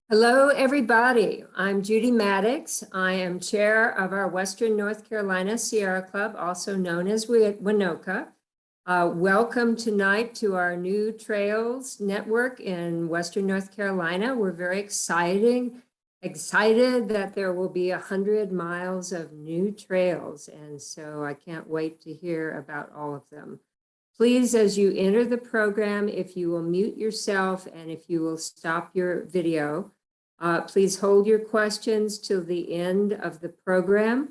Hello, everybody. I'm Judy Maddox. I am chair of our Western North Carolina Sierra Club, also known as Winoka. Welcome tonight to our new Trails Network in Western North Carolina. We're very excited that there will be 100 miles of new trails. And so I can't wait to hear about all of them. Please, as you enter the program, if you will mute yourself and if you will stop your video, please hold your questions till the end of the program.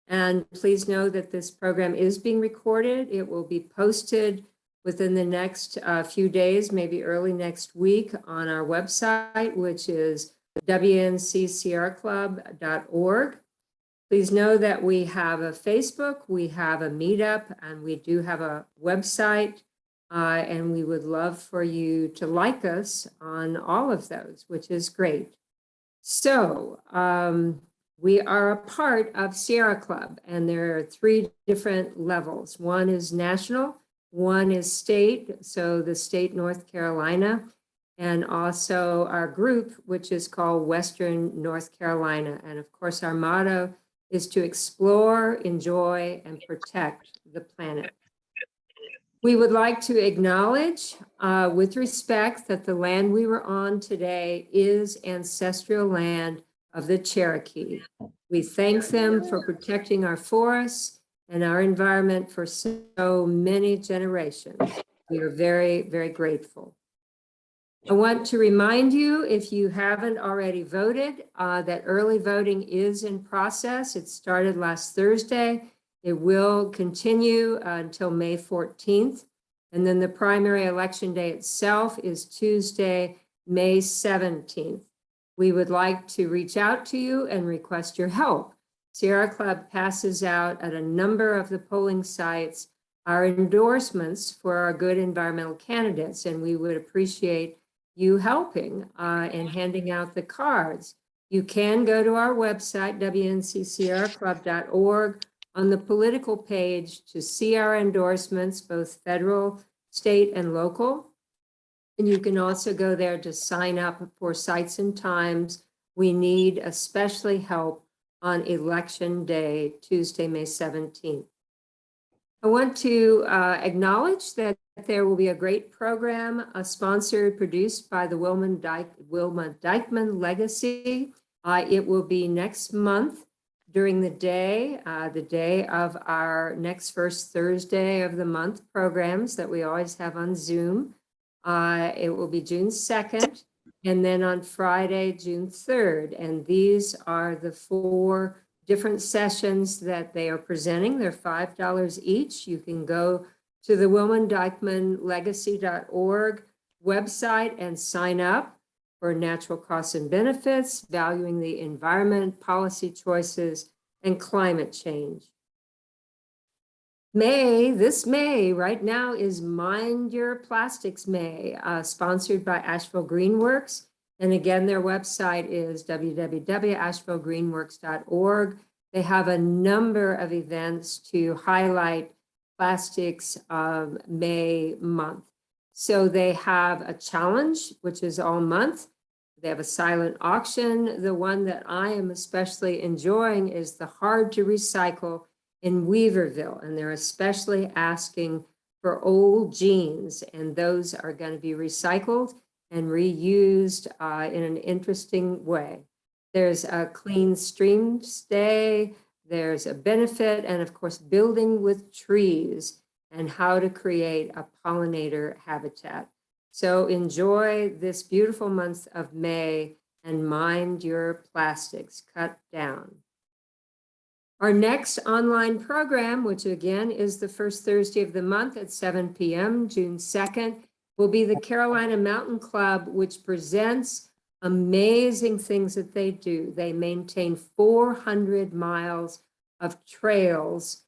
And please know that this program is being recorded. It will be posted within the next few days, maybe early next week, on our website, which is wncsierraclub.org. Please know that we have a Facebook, we have a meetup, and we do have a website. And we would love for you to like us on all of those, which is great. So we are a part of Sierra Club, and there are 3 different levels. One is national, one is state, so the state North Carolina, and also our group, which is called Western North Carolina. And of course, our motto is to explore, enjoy, and protect the planet. We would like to acknowledge with respect that the land we were on today is ancestral land of the Cherokee. We thank them for protecting our forests and our environment for so many generations. We are very, very grateful. I want to remind you, if you haven't already voted, that early voting is in process. It started last Thursday. It will continue until May 14th. And then the primary election day itself is Tuesday, May 17th. We would like to reach out to you and request your help. Sierra Club passes out at a number of the polling sites our endorsements for our good environmental candidates, and we would appreciate you helping and handing out the cards. You can go to our website, wncsierraclub.org, on the political page to see our endorsements, both federal, state, and local. And you can also go there to sign up for sites and times we need, especially help on election day, Tuesday, May 17th. I want to acknowledge that there will be a great program sponsored, produced by the Wilma Dykeman Legacy. It will be next month during the day of our next first Thursday of the month programs that we always have on Zoom. It will be June 2nd, and then on Friday, June 3rd. And these are the 4 different sessions that they are presenting. They're $5 each. You can go to the WilmanDykemanLegacy.org website and sign up for natural costs and benefits, valuing the environment, policy choices, and climate change. This May, right now, is Mind Your Plastics May, sponsored by Asheville Greenworks. And again, their website is www.ashevillegreenworks.org. They have a number of events to highlight Plastics May month. So they have a challenge, which is all month. They have a silent auction. The one that I am especially enjoying is the Hard to Recycle in Weaverville. And they're especially asking for old jeans, and those are going to be recycled and reused in an interesting way. There's a clean streams day, there's a benefit, and of course, building with trees and how to create a pollinator habitat. So enjoy this beautiful month of May and mind your plastics, cut down. Our next online program, which again is the first Thursday of the month at 7 p.m., June 2nd, will be the Carolina Mountain Club, which presents amazing things that they do. They maintain 400 miles of trails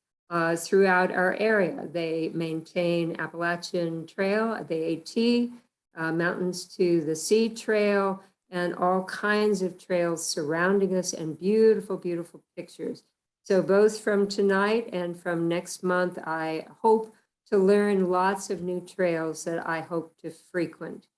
throughout our area. They maintain Appalachian Trail, the AT, Mountains to the Sea Trail, and all kinds of trails surrounding us, and beautiful, beautiful pictures. So both from tonight and from next month, I hope to learn lots of new trails that I hope to frequent.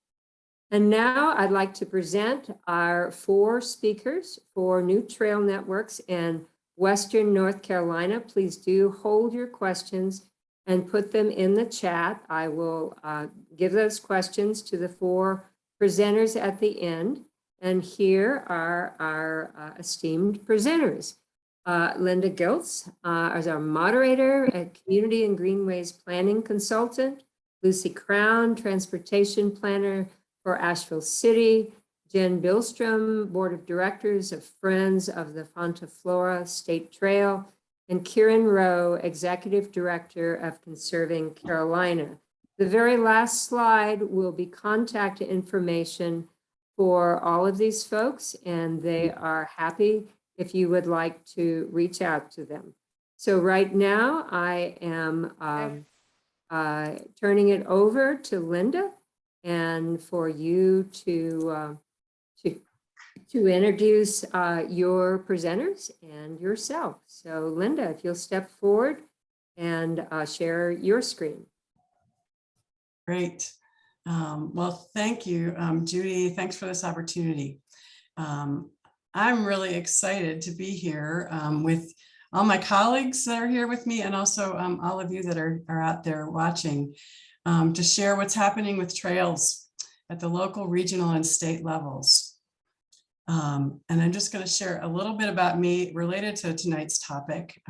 And now I'd like to present our 4 speakers for new trail networks in Western North Carolina. Please do hold your questions and put them in the chat. I will give those questions to the 4 presenters at the end. And here are our esteemed presenters. Linda Giltz is our moderator, a community and greenways planning consultant. Lucy Crown, transportation planner for Asheville City. Jen Billstrom, board of directors of Friends of the Fonta Flora State Trail. And Kieran Rowe, executive director of Conserving Carolina. The very last slide will be contact information for all of these folks, and they are happy if you would like to reach out to them. So right now I am turning it over to Linda, and for you to introduce your presenters and yourself. So Linda, if you'll step forward and share your screen. Great. Well, thank you, Judy. Thanks for this opportunity. I'm really excited to be here with all my colleagues that are here with me, and also all of you that are out there watching, to share what's happening with trails at the local, regional, and state levels. And I'm just going to share a little bit about me related to tonight's topic.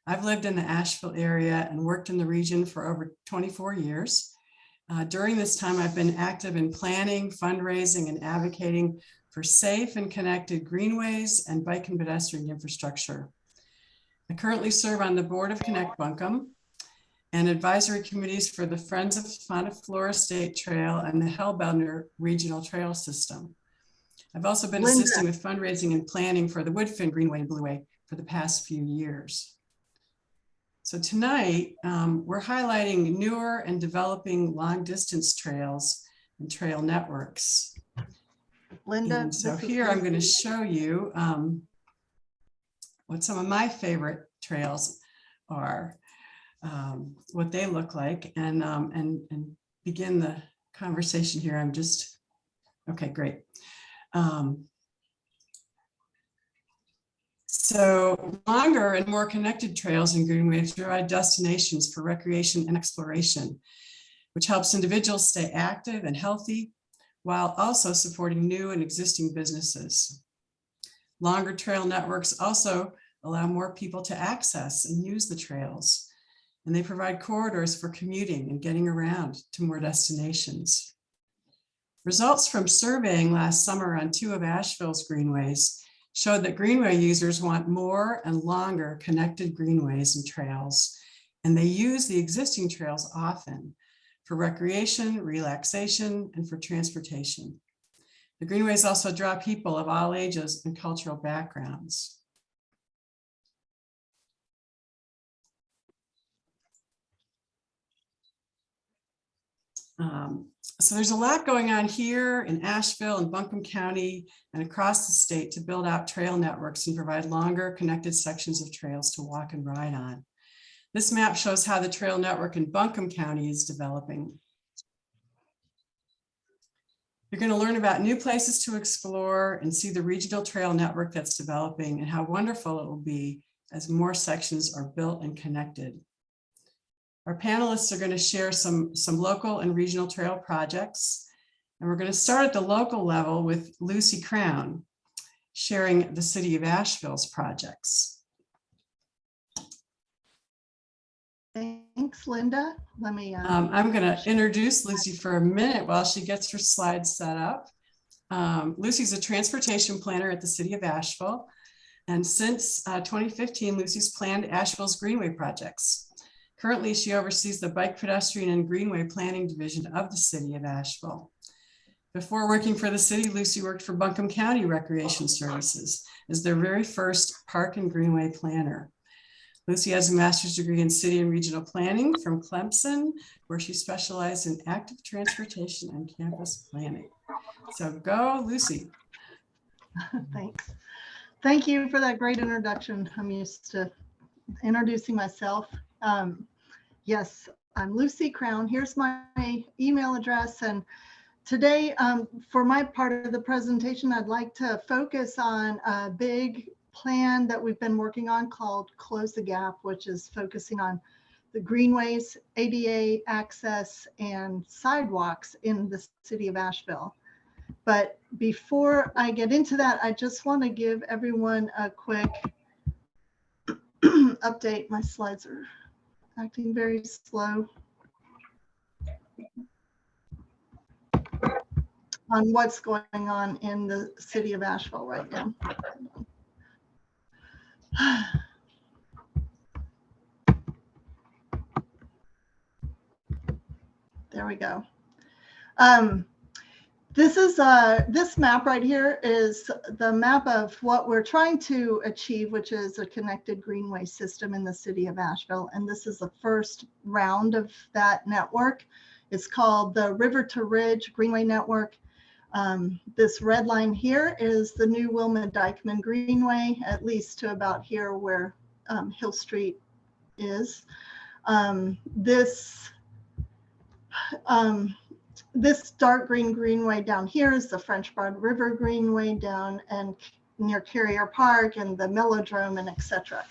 I've lived in the Asheville area and worked in the region for over 24 years. During this time, I've been active in planning, fundraising, and advocating for safe and connected greenways and bike and pedestrian infrastructure. I currently serve on the board of Connect Buncombe and advisory committees for the Friends of Fonta Flora State Trail and the Hellbender Regional Trail System. I've also been assisting with fundraising and planning for the Woodfin Greenway and Blueway for the past few years. So tonight, we're highlighting newer and developing long distance trails and trail networks. Linda, and so here I'm going to show you what some of my favorite trails are, what they look like, and begin the conversation here. I'm just, okay, great. So longer and more connected trails and greenways provide destinations for recreation and exploration, which helps individuals stay active and healthy while also supporting new and existing businesses. Longer trail networks also allow more people to access and use the trails, and they provide corridors for commuting and getting around to more destinations. Results from surveying last summer on 2 of Asheville's greenways showed that greenway users want more and longer connected greenways and trails, and they use the existing trails often for recreation, relaxation, and for transportation. The greenways also draw people of all ages and cultural backgrounds. So there's a lot going on here in Asheville and Buncombe County and across the state to build out trail networks and provide longer connected sections of trails to walk and ride on. This map shows how the trail network in Buncombe County is developing. You're going to learn about new places to explore and see the regional trail network that's developing and how wonderful it will be as more sections are built and connected. Our panelists are going to share some local and regional trail projects. And we're going to start at the local level with Lucy Crown, sharing the City of Asheville's projects. Thanks, Linda. Let me. I'm going to introduce Lucy for a minute while she gets her slides set up. Lucy's a transportation planner at the City of Asheville. And since 2015, Lucy's planned Asheville's Greenway projects. Currently, she oversees the Bike, Pedestrian, and Greenway Planning Division of the City of Asheville. Before working for the city, Lucy worked for Buncombe County Recreation Services as their very first park and greenway planner. Lucy has a master's degree in city and regional planning from Clemson, where she specialized in active transportation and campus planning. So go, Lucy. Thanks. Thank you for that great introduction. I'm used to introducing myself. Yes, I'm Lucy Crown. Here's my email address, and today, for my part of the presentation, I'd like to focus on a big plan that we've been working on called Close the Gap, which is focusing on the greenways, ADA access, and sidewalks in the city of Asheville. But before I get into that, I just want to give everyone a quick update. My slides are acting very slow on what's going on in the city of Asheville right now. There we go. This map right here is the map of what we're trying to achieve, which is a connected greenway system in the city of Asheville. And this is the first round of that network. It's called the River to Ridge Greenway Network. This red line here is the new Wilma-Dykeman Greenway, at least to about here where Hill Street is. This dark green greenway down here is the French Broad River Greenway down and near Carrier Park and the Melodrome and etc.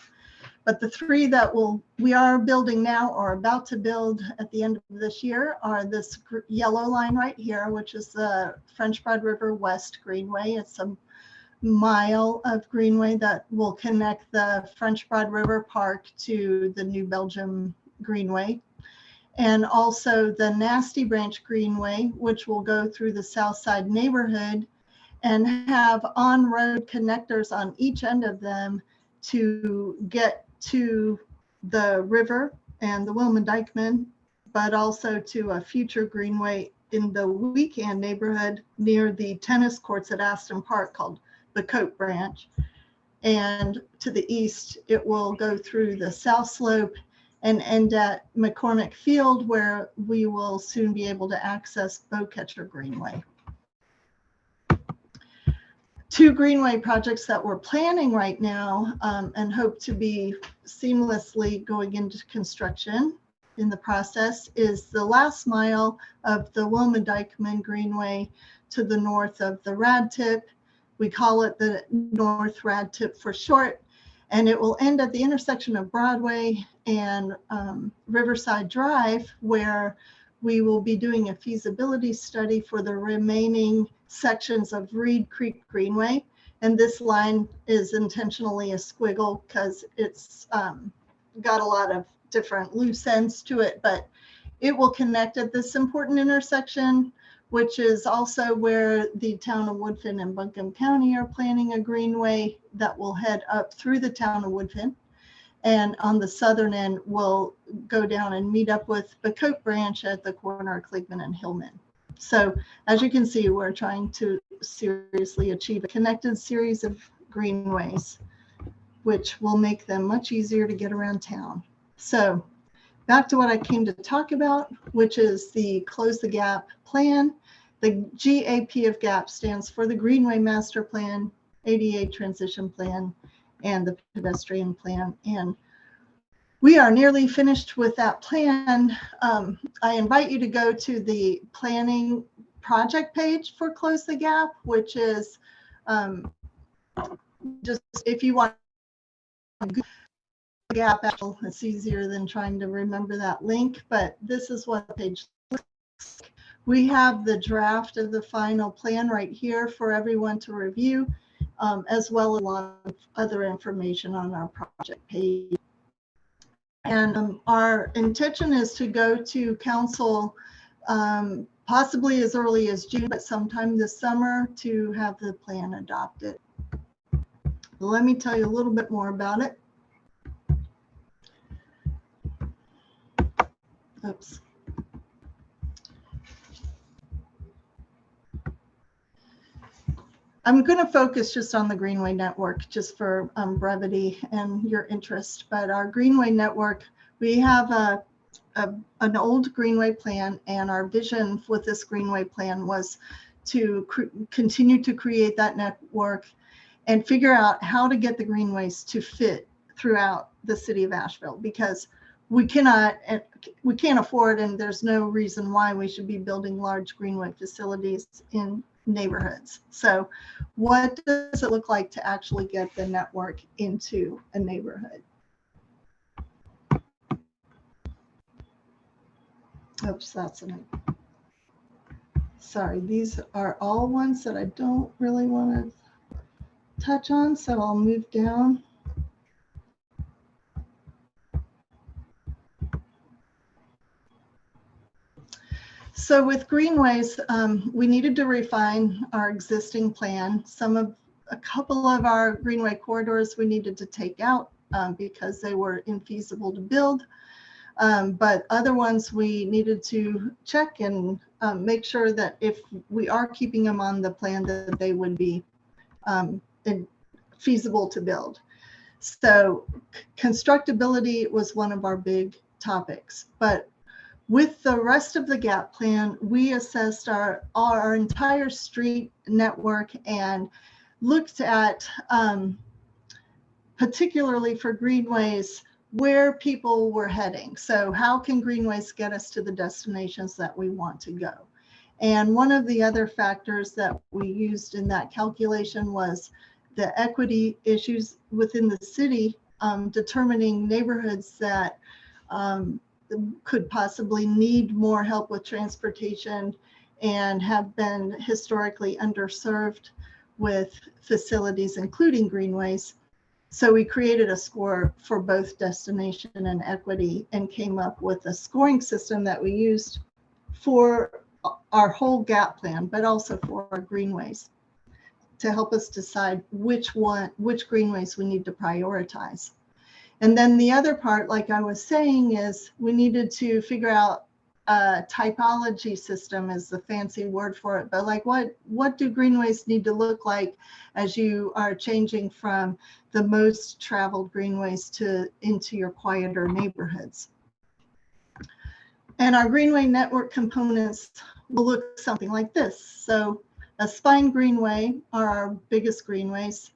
But the three that we are building now or about to build at the end of this year are this yellow line right here, which is the French Broad River West Greenway. It's a mile of greenway that will connect the French Broad River Park to the New Belgium Greenway. And also the Nasty Branch Greenway, which will go through the South Side neighborhood and have on-road connectors on each end of them to get to the river and the Wilma-Dykeman, but also to a future greenway in the Weekend neighborhood near the tennis courts at Aston Park called the Coat Branch. And to the east, it will go through the South Slope and end at McCormick Field, where we will soon be able to access Bowcatcher Greenway. Two greenway projects that we're planning right now and hope to be seamlessly going into construction in the process is the last mile of the Wilma-Dykeman Greenway to the north of the Rad Tip. We call it the North Rad Tip for short. And it will end at the intersection of Broadway and Riverside Drive, where we will be doing a feasibility study for the remaining sections of Reed Creek Greenway. And this line is intentionally a squiggle because it's got a lot of different loose ends to it, but it will connect at this important intersection, which is also where the town of Woodfin and Buncombe County are planning a greenway that will head up through the town of Woodfin. And on the southern end, we'll go down and meet up with the Coat Branch at the corner of Cleveland and Hillman. So as you can see, we're trying to seriously achieve a connected series of greenways, which will make them much easier to get around town. So back to what I came to talk about, which is the Close the Gap plan. The GAP of GAP stands for the Greenway Master Plan, ADA Transition Plan, and the Pedestrian Plan. And we are nearly finished with that plan. I invite you to go to the planning project page for Close the Gap, which is just if you want Gap, it's easier than trying to remember that link, but this is what the page looks like. We have the draft of the final plan right here for everyone to review, as well as a lot of other information on our project page. And our intention is to go to council possibly as early as June, but sometime this summer to have the plan adopted. Let me tell you a little bit more about it. Oops. I'm going to focus just on the Greenway Network just for brevity and your interest. But our Greenway Network, we have an old Greenway plan, and our vision with this Greenway plan was to continue to create that network and figure out how to get the greenways to fit throughout the city of Asheville, because we cannot we can't afford, and there's no reason why we should be building large greenway facilities in neighborhoods. So what does it look like to actually get the network into a neighborhood? Oops, that's an, sorry, these are all ones that I don't really want to touch on, so I'll move down. So with greenways, we needed to refine our existing plan. A couple of our greenway corridors we needed to take out because they were infeasible to build. But other ones we needed to check and make sure that if we are keeping them on the plan, that they would be feasible to build. So constructability was one of our big topics, but with the rest of the GAP plan, we assessed our entire street network and looked at, particularly for greenways, where people were heading. So how can greenways get us to the destinations that we want to go? And one of the other factors that we used in that calculation was the equity issues within the city, determining neighborhoods that could possibly need more help with transportation and have been historically underserved with facilities, including greenways. So we created a score for both destination and equity and came up with a scoring system that we used for our whole GAP plan, but also for our greenways to help us decide which greenways we need to prioritize. And then the other part, like I was saying, is we needed to figure out a typology system is the fancy word for it, but like what do greenways need to look like as you are changing from the most traveled greenways into your quieter neighborhoods? And our greenway network components will look something like this. So a spine greenway are our biggest greenways.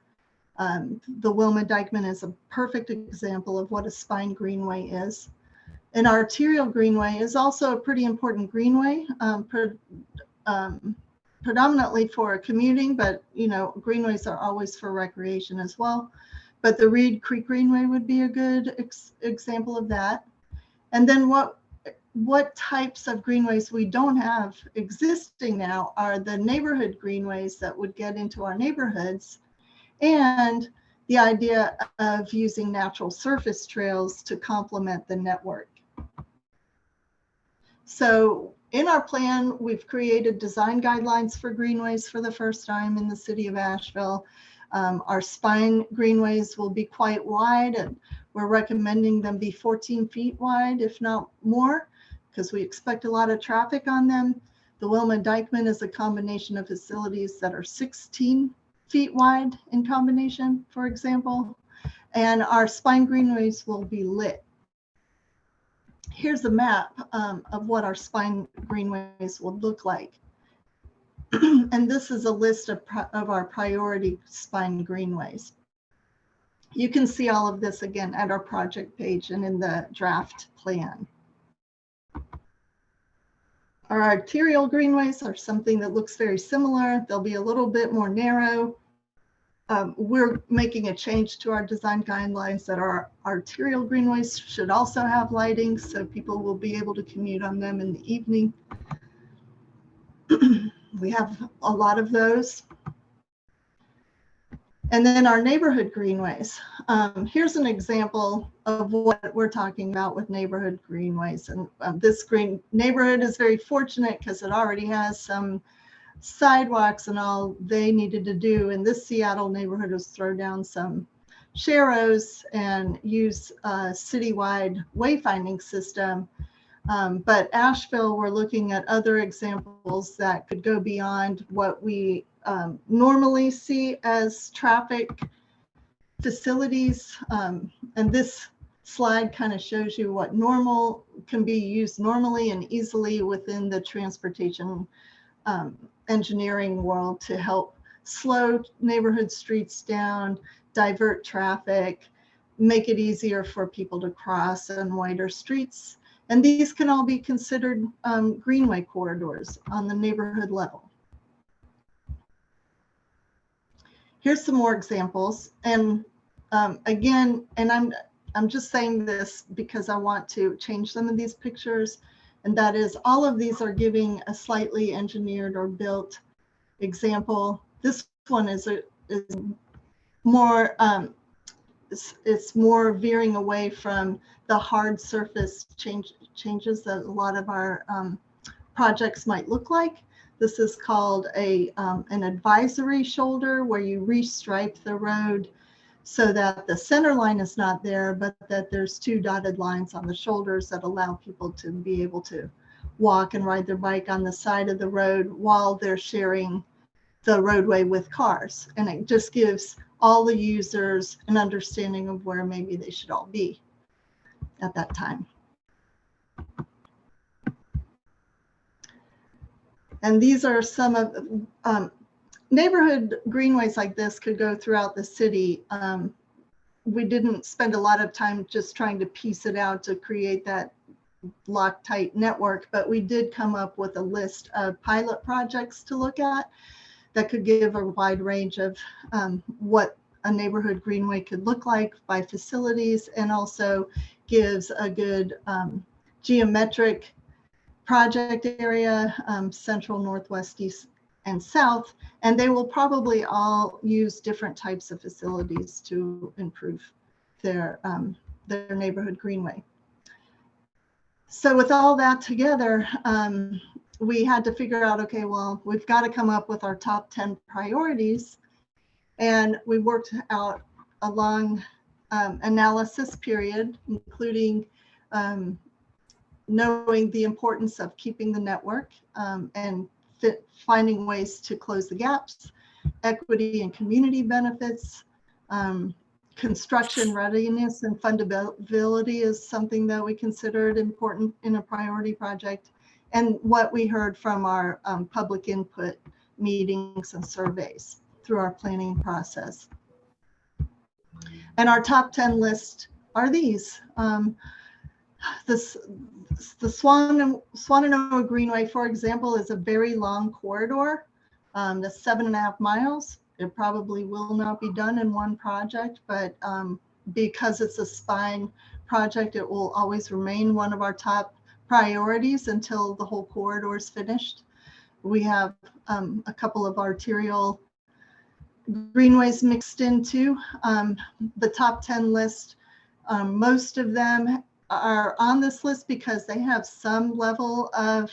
The Wilma Dykeman is a perfect example of what a spine greenway is. An arterial greenway is also a pretty important greenway, predominantly for commuting, but greenways are always for recreation as well. But the Reed Creek Greenway would be a good example of that. And then what types of greenways we don't have existing now are the neighborhood greenways that would get into our neighborhoods, and the idea of using natural surface trails to complement the network. So in our plan, we've created design guidelines for greenways for the first time in the city of Asheville. Our spine greenways will be quite wide, and we're recommending them be 14 feet wide, if not more, because we expect a lot of traffic on them. The Wilma Dykeman is a combination of facilities that are 16 feet wide in combination, for example, and our spine greenways will be lit. Here's a map of what our spine greenways will look like. And this is a list of our priority spine greenways. You can see all of this again at our project page and in the draft plan. Our arterial greenways are something that looks very similar. They'll be a little bit more narrow. We're making a change to our design guidelines that our arterial greenways should also have lighting, so people will be able to commute on them in the evening. We have a lot of those. And then our neighborhood greenways. Here's an example of what we're talking about with neighborhood greenways. And this green neighborhood is very fortunate because it already has some sidewalks, and all they needed to do in this Seattle neighborhood was throw down some sharrows and use a citywide wayfinding system. But Asheville, we're looking at other examples that could go beyond what we normally see as traffic facilities. And this slide kind of shows you what normal can be used normally and easily within the transportation engineering world to help slow neighborhood streets down, divert traffic, make it easier for people to cross, and wider streets. And these can all be considered greenway corridors on the neighborhood level. Here's some more examples. And again, and I'm just saying this because I want to change some of these pictures. And that is, all of these are giving a slightly engineered or built example. This one is more, it's more veering away from the hard surface changes that a lot of our projects might look like. This is called an advisory shoulder, where you restripe the road so that the center line is not there, but that there's two dotted lines on the shoulders that allow people to be able to walk and ride their bike on the side of the road while they're sharing the roadway with cars. And it just gives all the users an understanding of where maybe they should all be at that time. And these are some of neighborhood greenways like this could go throughout the city. We didn't spend a lot of time just trying to piece it out to create that Loctite network, but we did come up with a list of pilot projects to look at that could give a wide range of what a neighborhood greenway could look like by facilities, and also gives a good geometric project area, central, northwest, east, and south. And they will probably all use different types of facilities to improve their neighborhood greenway. So with all that together, we had to figure out, okay, well, we've got to come up with our top 10 priorities. And we worked out a long analysis period, including knowing the importance of keeping the network and finding ways to close the gaps, equity and community benefits, construction readiness and fundability is something that we considered important in a priority project, and what we heard from our public input meetings and surveys through our planning process. And our top 10 list are these. The Swananoa Greenway, for example, is a very long corridor. That's 7.5 miles. It probably will not be done in one project, but because it's a spine project, it will always remain one of our top priorities until the whole corridor is finished. We have a couple of arterial greenways mixed into the top 10 list. Most of them are on this list because they have some level of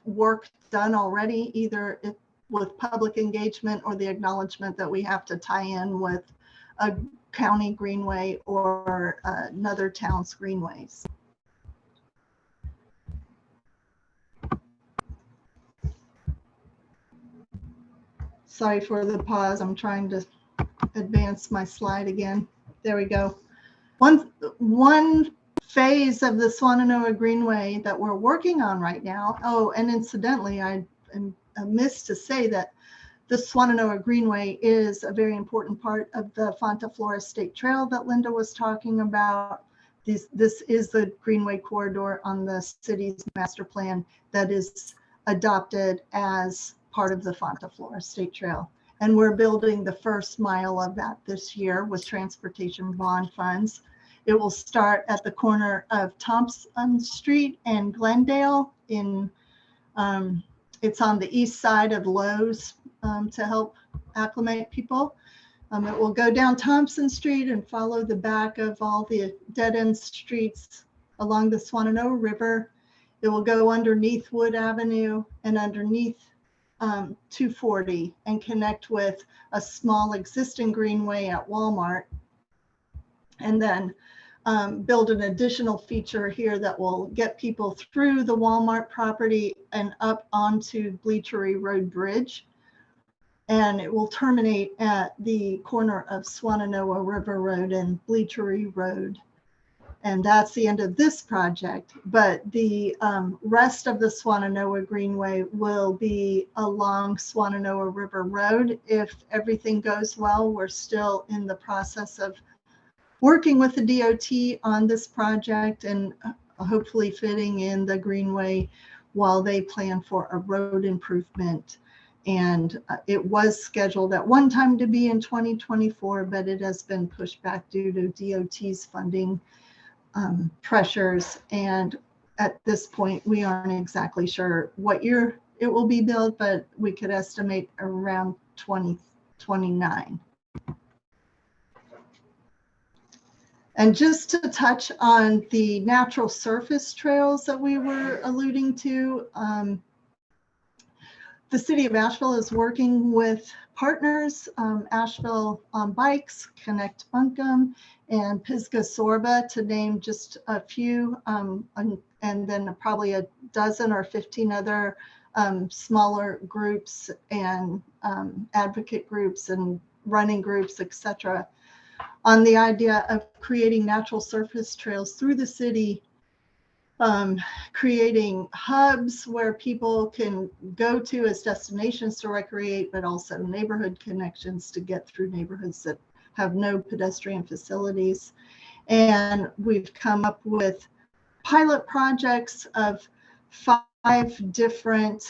work done already, either with public engagement or the acknowledgement that we have to tie in with a county greenway or another town's greenways. Sorry for the pause. I'm trying to advance my slide again. There we go. One phase of the Swananoa Greenway that we're working on right now. Oh, and incidentally, I am amiss to say that the Swananoa Greenway is a very important part of the Fonta Flora State Trail that Linda was talking about. This is the Greenway corridor on the city's master plan that is adopted as part of the Fonta Flora State Trail. And we're building the first mile of that this year with transportation bond funds. It will start at the corner of Thompson Street and Glendale. It's on the east side of Lowe's to help acclimate people. It will go down Thompson Street and follow the back of all the dead-end streets along the Swananoa River. It will go underneath Wood Avenue and underneath 240 and connect with a small existing greenway at Walmart, and then build an additional feature here that will get people through the Walmart property and up onto Bleachery Road Bridge. And it will terminate at the corner of Swananoa River Road and Bleachery Road. And that's the end of this project. But the rest of the Swananoa Greenway will be along Swananoa River Road. If everything goes well, we're still in the process of working with the DOT on this project and hopefully fitting in the greenway while they plan for a road improvement. And it was scheduled at one time to be in 2024, but it has been pushed back due to DOT's funding pressures. And at this point, we aren't exactly sure what year it will be built, but we could estimate around 2029. And just to touch on the natural surface trails that we were alluding to, the city of Asheville is working with partners, Asheville on Bikes, Connect Buncombe, and Pisgah Sorba, to name just a few, and then probably a dozen or 15 other smaller groups and advocate groups and running groups, etc., on the idea of creating natural surface trails through the city, creating hubs where people can go to as destinations to recreate, but also neighborhood connections to get through neighborhoods that have no pedestrian facilities. And we've come up with pilot projects of 5 different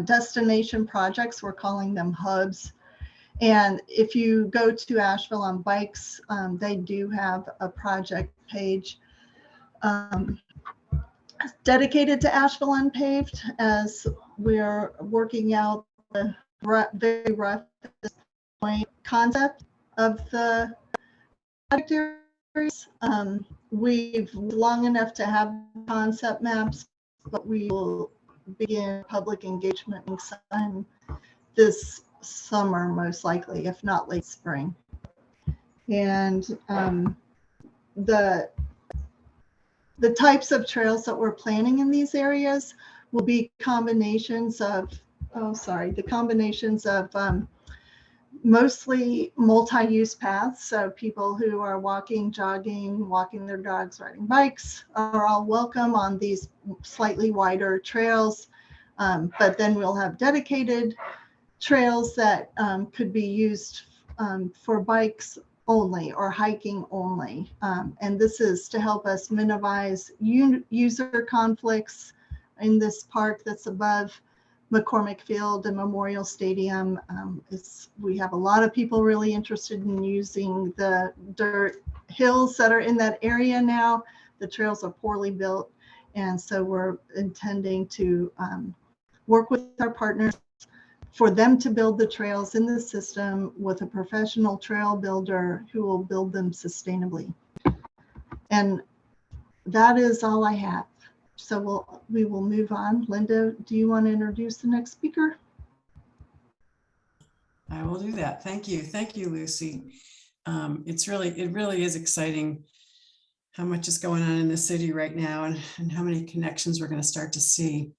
destination projects. We're calling them hubs. And if you go to Asheville on Bikes, they do have a project page dedicated to Asheville Unpaved, as we're working out the very rough concept of the project areas. We've long enough to have concept maps, but we will begin public engagement sometime this summer, most likely, if not late spring. And the types of trails that we're planning in these areas will be combinations of, mostly multi-use paths. So people who are walking, jogging, walking their dogs, riding bikes are all welcome on these slightly wider trails. But then we'll have dedicated trails that could be used for bikes only or hiking only. And this is to help us minimize user conflicts in this park that's above McCormick Field and Memorial Stadium. We have a lot of people really interested in using the dirt hills that are in that area now. The trails are poorly built. And so we're intending to work with our partners for them to build the trails in the system with a professional trail builder who will build them sustainably. And that is all I have. So we will move on. Linda, do you want to introduce the next speaker? I will do that. Thank you. Thank you, Lucy. It really is exciting how much is going on in the city right now, and how many connections we're going to start to see.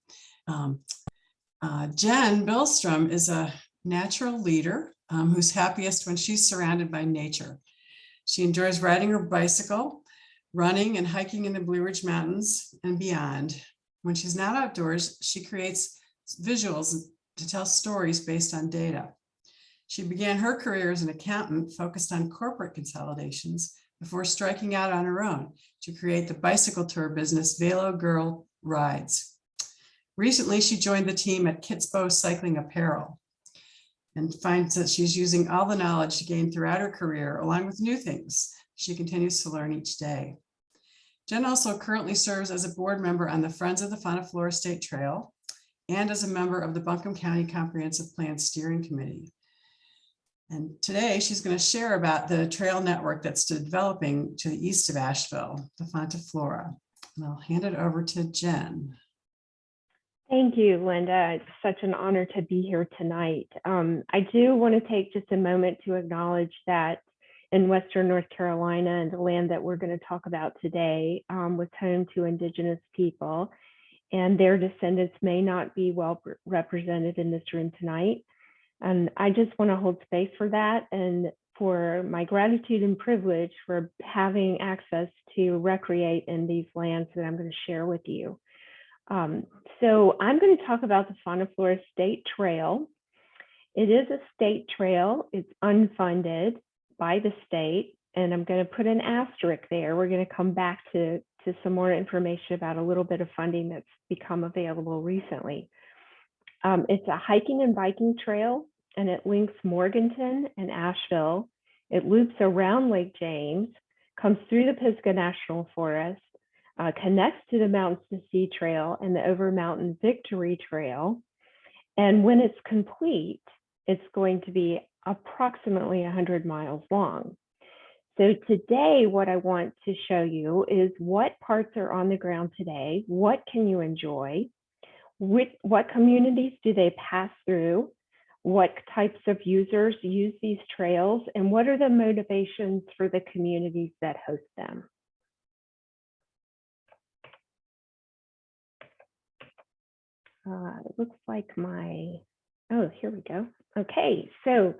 Jen Billstrom is a natural leader who's happiest when she's surrounded by nature. She enjoys riding her bicycle, running and hiking in the Blue Ridge Mountains and beyond. When she's not outdoors, she creates visuals to tell stories based on data. She began her career as an accountant focused on corporate consolidations before striking out on her own to create the bicycle tour business Velo Girl Rides. Recently, she joined the team at Kitsbow Cycling Apparel and finds that she's using all the knowledge she gained throughout her career, along with new things she continues to learn each day. Jen also currently serves as a board member on the Friends of the Fauna Flora State Trail and as a member of the Buncombe County Comprehensive Plan Steering Committee. And today she's going to share about the trail network that's developing to the east of Asheville, the Fonta Flora. And I'll hand it over to Jen. Thank you, Linda. It's such an honor to be here tonight. I do want to take just a moment to acknowledge that in Western North Carolina, and the land that we're going to talk about today was home to Indigenous people, and their descendants may not be well represented in this room tonight. And I just want to hold space for that, and for my gratitude and privilege for having access to recreate in these lands that I'm going to share with you. So I'm going to talk about the Fauna Flora State Trail. It is a state trail. It's unfunded by the state. And I'm going to put an asterisk there. We're going to come back to some more information about a little bit of funding that's become available recently. It's a hiking and biking trail, and it links Morganton and Asheville. It loops around Lake James, comes through the Pisgah National Forest, connects to the Mountains to Sea Trail and the Over Mountain Victory Trail. And when it's complete, it's going to be approximately 100 miles long. So today, what I want to show you is what parts are on the ground today, what can you enjoy, what communities do they pass through, what types of users use these trails, and what are the motivations for the communities that host them. It looks like oh, here we go. Okay, so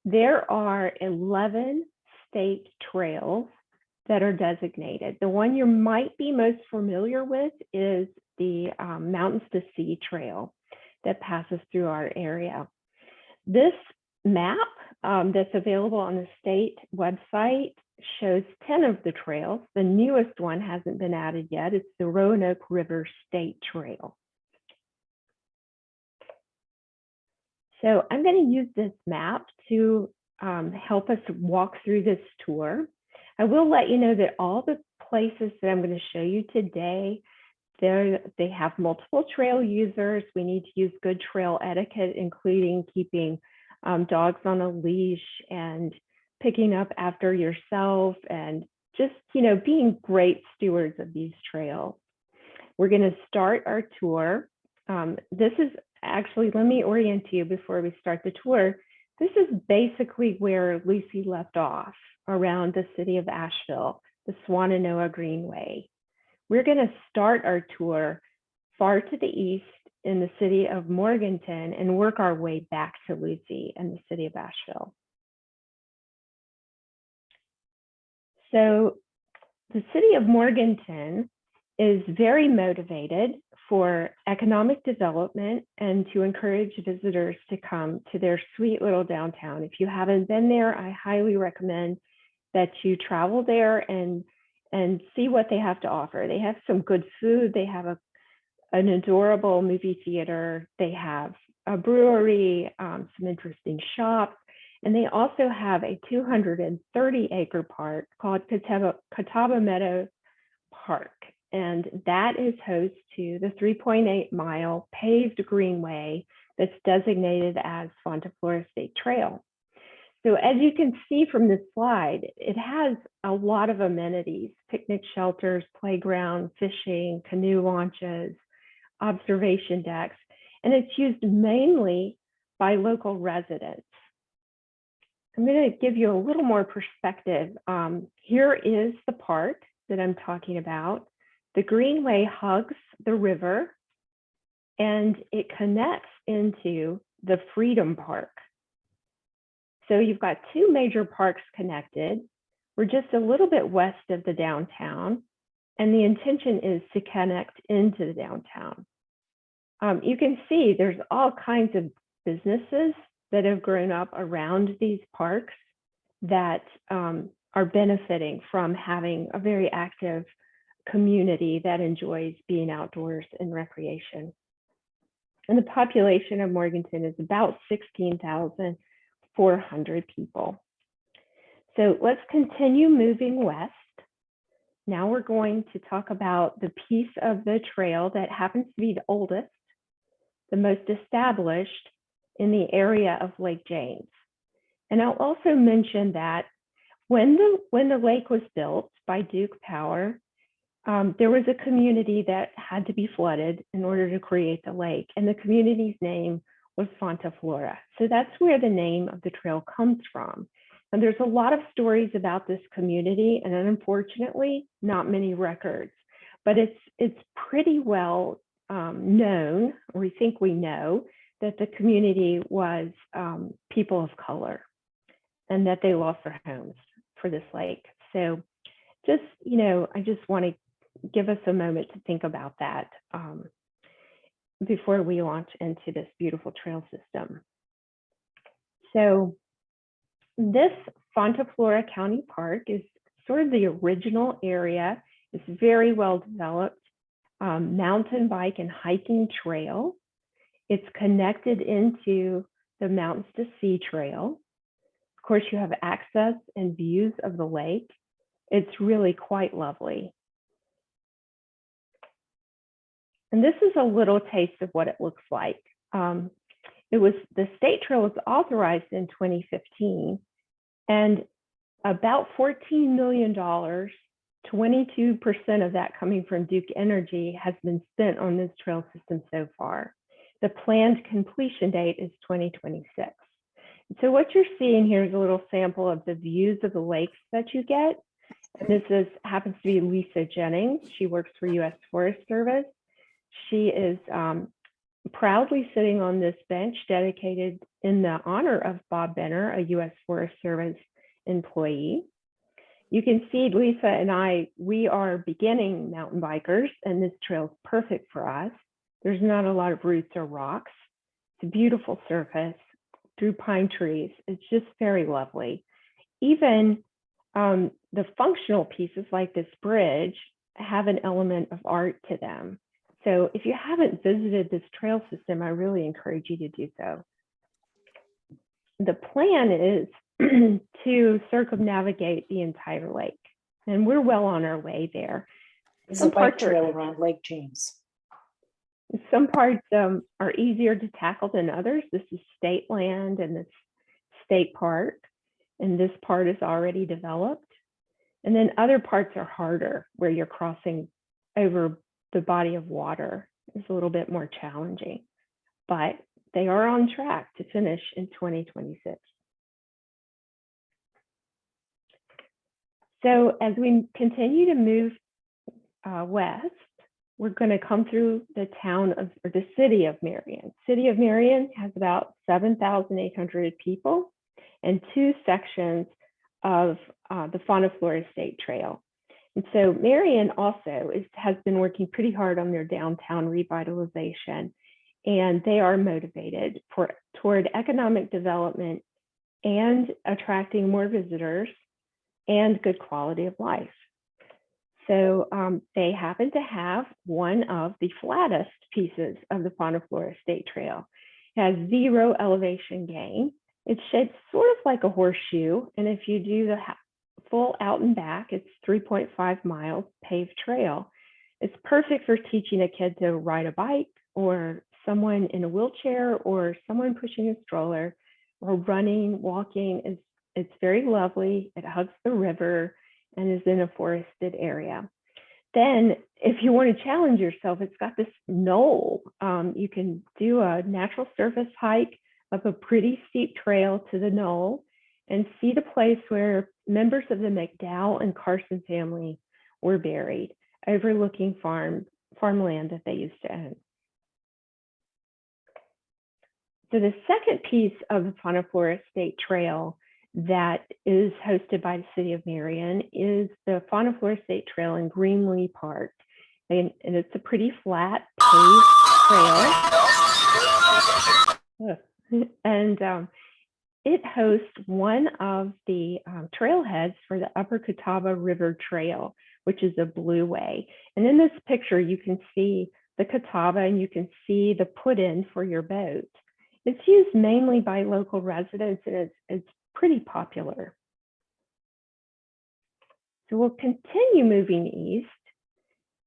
there are 11 state trails that are designated. The one you might be most familiar with is the Mountains to Sea Trail that passes through our area. This map that's available on the state website shows 10 of the trails. The newest one hasn't been added yet. It's the Roanoke River State Trail. So I'm going to use this map to help us walk through this tour. I will let you know that all the places that I'm going to show you today, they have multiple trail users. We need to use good trail etiquette, including keeping dogs on a leash and picking up after yourself and just, being great stewards of these trails. We're going to start our tour. This is actually, let me orient you before we start the tour. This is basically where Lucy left off around the city of Asheville, the Swannanoa Greenway. We're going to start our tour far to the east in the city of Morganton and work our way back to Lucy and the city of Asheville. So the city of Morganton is very motivated for economic development and to encourage visitors to come to their sweet little downtown. If you haven't been there, I highly recommend that you travel there and see what they have to offer. They have some good food. They have an adorable movie theater. They have a brewery, some interesting shops, and they also have a 230-acre park called Catawba Meadow Park. And that is host to the 3.8-mile paved greenway that's designated as Fontaflora State Trail. So as you can see from this slide, it has a lot of amenities: picnic shelters, playground, fishing, canoe launches, observation decks, and it's used mainly by local residents. I'm going to give you a little more perspective. Here is the park that I'm talking about. The greenway hugs the river and it connects into the Freedom Park. So you've got two major parks connected. We're just a little bit west of the downtown, and the intention is to connect into the downtown. You can see there's all kinds of businesses that have grown up around these parks that are benefiting from having a very active community that enjoys being outdoors and recreation. And the population of Morganton is about 16,400 people. So let's continue moving west. Now we're going to talk about the piece of the trail that happens to be the oldest, the most established in the area of Lake James. And I'll also mention that when the lake was built by Duke Power, there was a community that had to be flooded in order to create the lake, and the community's name was Fontaflora. So that's where the name of the trail comes from. And there's a lot of stories about this community, and unfortunately, not many records. But it's pretty well known, or we think we know, that the community was people of color, and that they lost their homes for this lake. So just, I just want to give us a moment to think about that before we launch into this beautiful trail system. So this Fonta Flora County Park is sort of the original area. It's very well developed mountain bike and hiking trail. It's connected into the Mountains to Sea Trail. Of course, you have access and views of the lake. It's really quite lovely. And this is a little taste of what it looks like. The state trail was authorized in 2015, and about $14 million, 22% of that coming from Duke Energy, has been spent on this trail system so far. The planned completion date is 2026. So what you're seeing here is a little sample of the views of the lakes that you get. And this happens to be Lisa Jennings. She works for U.S. Forest Service. She is proudly sitting on this bench dedicated in the honor of Bob Benner, a U.S. Forest Service employee. You can see Lisa and we are beginning mountain bikers, and this trail is perfect for us. There's not a lot of roots or rocks. It's a beautiful surface through pine trees. It's just very lovely. Even the functional pieces like this bridge have an element of art to them. So if you haven't visited this trail system, I really encourage you to do so. The plan is to circumnavigate the entire lake, and we're well on our way there. There's a bike trail around Lake James. Some parts are easier to tackle than others. This is state land and this state park, and this part is already developed. And then other parts are harder, where you're crossing over the body of water. It's a little bit more challenging, but they are on track to finish in 2026. So as we continue to move west, we're going to come through the the city of Marion. City of Marion has about 7,800 people and 2 sections of the Fauna Flora State Trail. And so Marion also has been working pretty hard on their downtown revitalization, and they are motivated toward economic development and attracting more visitors and good quality of life. So they happen to have one of the flattest pieces of the Fauna Flora State Trail. It has 0 elevation gain. It's shaped sort of like a horseshoe, and if you do the full out and back, it's 3.5 miles paved trail. It's perfect for teaching a kid to ride a bike, or someone in a wheelchair, or someone pushing a stroller, or running, walking. It's very lovely. It hugs the river and is in a forested area. Then if you want to challenge yourself, it's got this knoll. You can do a natural surface hike up a pretty steep trail to the knoll and see the place where members of the McDowell and Carson family were buried, overlooking farmland that they used to own. So the second piece of the Fauna Flora State Trail that is hosted by the City of Marion is the Fauna Flora State Trail in Greenlee Park. And it's a pretty flat paved trail. And it hosts one of the trailheads for the Upper Catawba River Trail, which is a blueway. And in this picture, you can see the Catawba and you can see the put-in for your boat. It's used mainly by local residents, and it's pretty popular. So we'll continue moving east,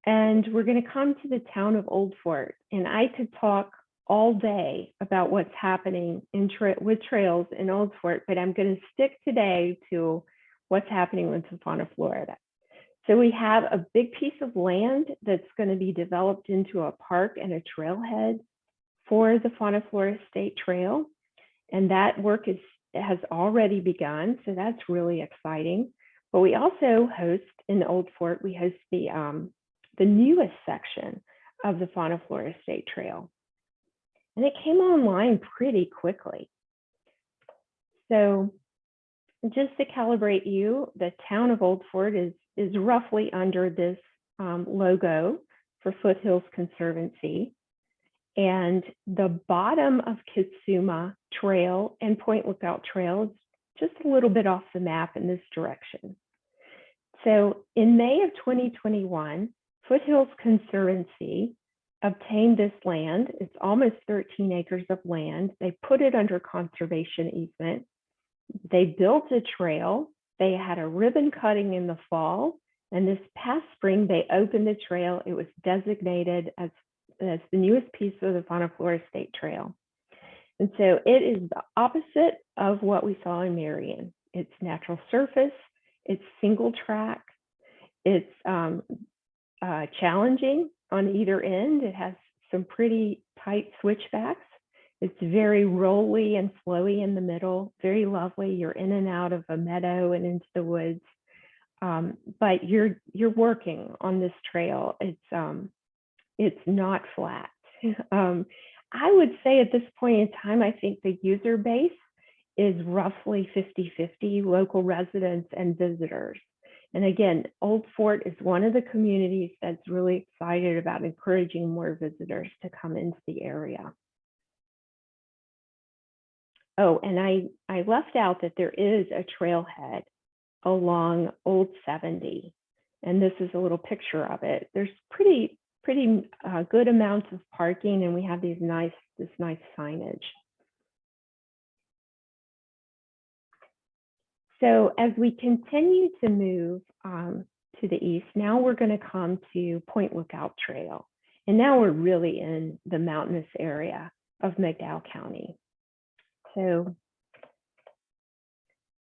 and we're going to come to the town of Old Fort. And I could talk all day about what's happening with trails in Old Fort, but I'm going to stick today to what's happening with the Fauna Florida. So we have a big piece of land that's going to be developed into a park and a trailhead for the Fauna Flora State Trail, and that work has already begun, so that's really exciting. But we also host in Old Fort, we host the newest section of the Fauna Flora State Trail, and it came online pretty quickly. So just to calibrate you, the town of Old Fort is roughly under this logo for Foothills Conservancy. And the bottom of Kitsuma Trail and Point Lookout Trail is just a little bit off the map in this direction. So in May of 2021, Foothills Conservancy obtained this land. It's almost 13 acres of land. They put it under conservation easement. They built a trail. They had a ribbon cutting in the fall. And this past spring, they opened the trail. It was designated as the newest piece of the Fauna Flora State Trail. And so it is the opposite of what we saw in Marion. It's natural surface, it's single track, it's challenging on either end. It has some pretty tight switchbacks. It's very rolly and flowy in the middle, very lovely. You're in and out of a meadow and into the woods. But you're working on this trail. It's not flat. I would say at this point in time, I think the user base is roughly 50-50 local residents and visitors. And again, Old Fort is one of the communities that's really excited about encouraging more visitors to come into the area. Oh, and I left out that there is a trailhead along Old 70. And this is a little picture of it. There's pretty good amounts of parking, and we have this nice signage. So as we continue to move to the east, now we're going to come to Point Lookout Trail. And now we're really in the mountainous area of McDowell County. So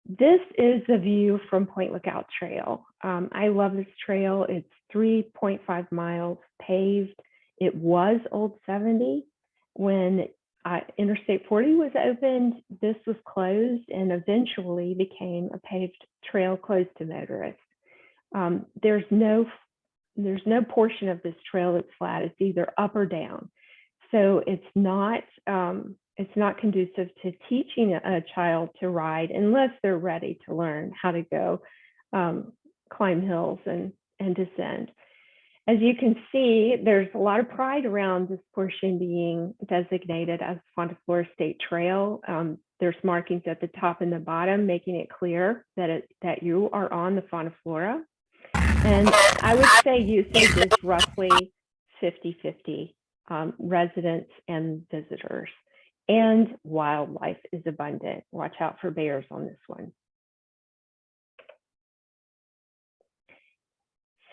this is the view from Point Lookout Trail. I love this trail. It's 3.5 miles paved. It was Old 70. When Interstate 40 was opened, this was closed and eventually became a paved trail closed to motorists. There's no portion of this trail that's flat. It's either up or down. So it's not conducive to teaching a child to ride unless they're ready to learn how to go climb hills and descend. As you can see, there's a lot of pride around this portion being designated as Fauna Flora State Trail. There's markings at the top and the bottom, making it clear that you are on the Fauna Flora. And I would say usage is roughly 50-50, residents and visitors. And wildlife is abundant. Watch out for bears on this one.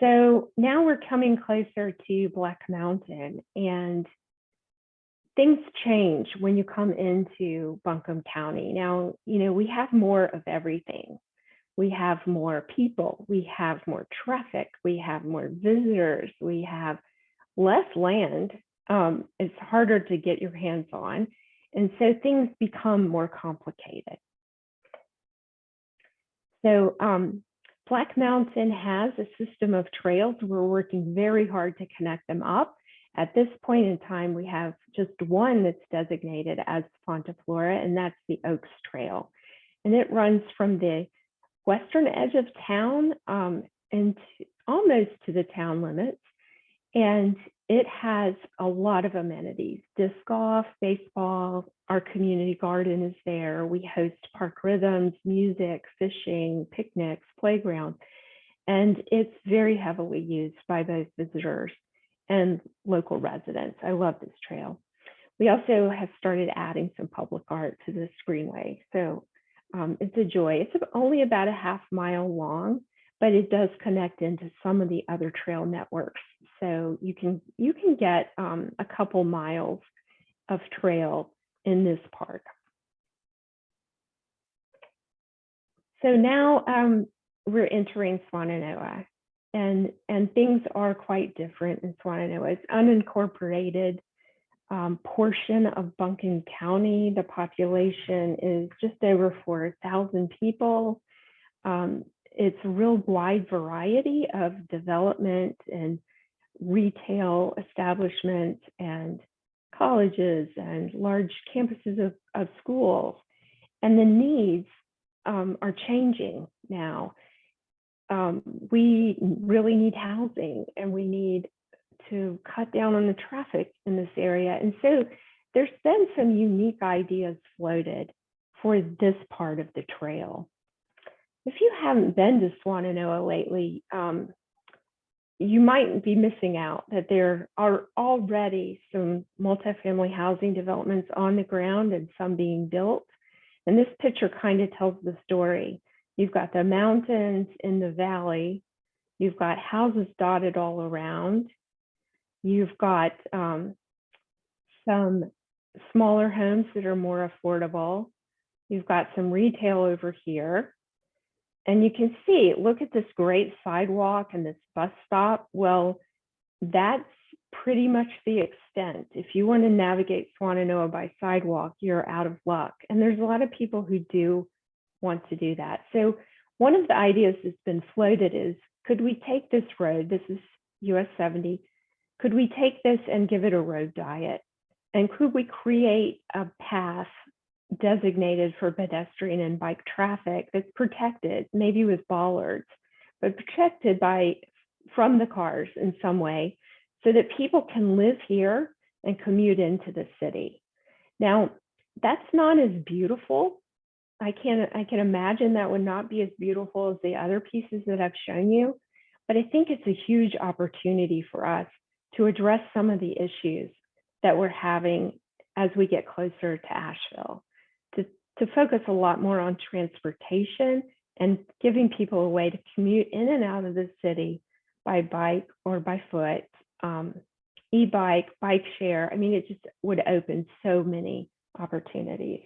So now we're coming closer to Black Mountain, and things change when you come into Buncombe County. Now, we have more of everything. We have more people, we have more traffic, we have more visitors, we have less land. It's harder to get your hands on. And so things become more complicated. So Black Mountain has a system of trails. We're working very hard to connect them up. At this point in time, we have just one that's designated as Fauna Flora, and that's the Oaks Trail. And it runs from the western edge of town and almost to the town limits. And it has a lot of amenities: disc golf, baseball, our community garden is there. We host park rhythms, music, fishing, picnics, playgrounds, and it's very heavily used by both visitors and local residents. I love this trail. We also have started adding some public art to this greenway. So it's a joy. It's only about a half-mile long, but it does connect into some of the other trail networks. So you can get a couple miles of trail in this park. So now we're entering Swannanoa, and things are quite different in Swannanoa. It's unincorporated portion of Buncombe County. The population is just over 4,000 people. It's a real wide variety of development and retail establishments and colleges and large campuses of schools. And the needs are changing now. We really need housing, and we need to cut down on the traffic in this area. And so there's been some unique ideas floated for this part of the trail. If you haven't been to Swannanoa lately, you might be missing out that there are already some multifamily housing developments on the ground and some being built. And this picture kind of tells the story. You've got the mountains in the valley. You've got houses dotted all around. You've got some smaller homes that are more affordable. You've got some retail over here. And you can see, look at this great sidewalk and this bus stop. Well, that's pretty much the extent. If you want to navigate Swannanoa by sidewalk, you're out of luck. And there's a lot of people who do want to do that. So one of the ideas that's been floated is, could we take this road, this is US 70, could we take this and give it a road diet? And could we create a path designated for pedestrian and bike traffic that's protected, maybe with bollards, but protected from the cars in some way, so that people can live here and commute into the city. Now, that's not as beautiful. I can imagine that would not be as beautiful as the other pieces that I've shown you, but I think it's a huge opportunity for us to address some of the issues that we're having as we get closer to Asheville, to focus a lot more on transportation and giving people a way to commute in and out of the city by bike or by foot, e-bike, bike share. I mean, it just would open so many opportunities.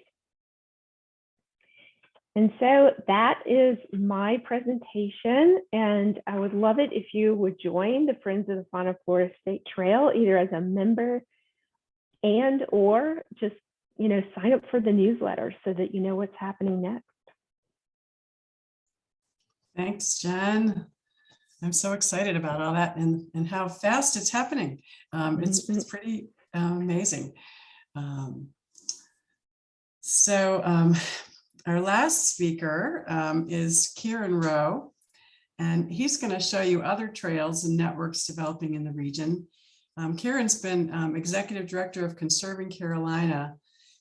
And so that is my presentation, and I would love it if you would join the Friends of the Fauna Flora State Trail, either as a member and or just sign up for the newsletter so that you know what's happening next. Thanks, Jen. I'm so excited about all that and how fast it's happening. It's pretty amazing. Our last speaker is Kieran Rowe, and he's going to show you other trails and networks developing in the region. Kieran's been Executive Director of Conserving Carolina,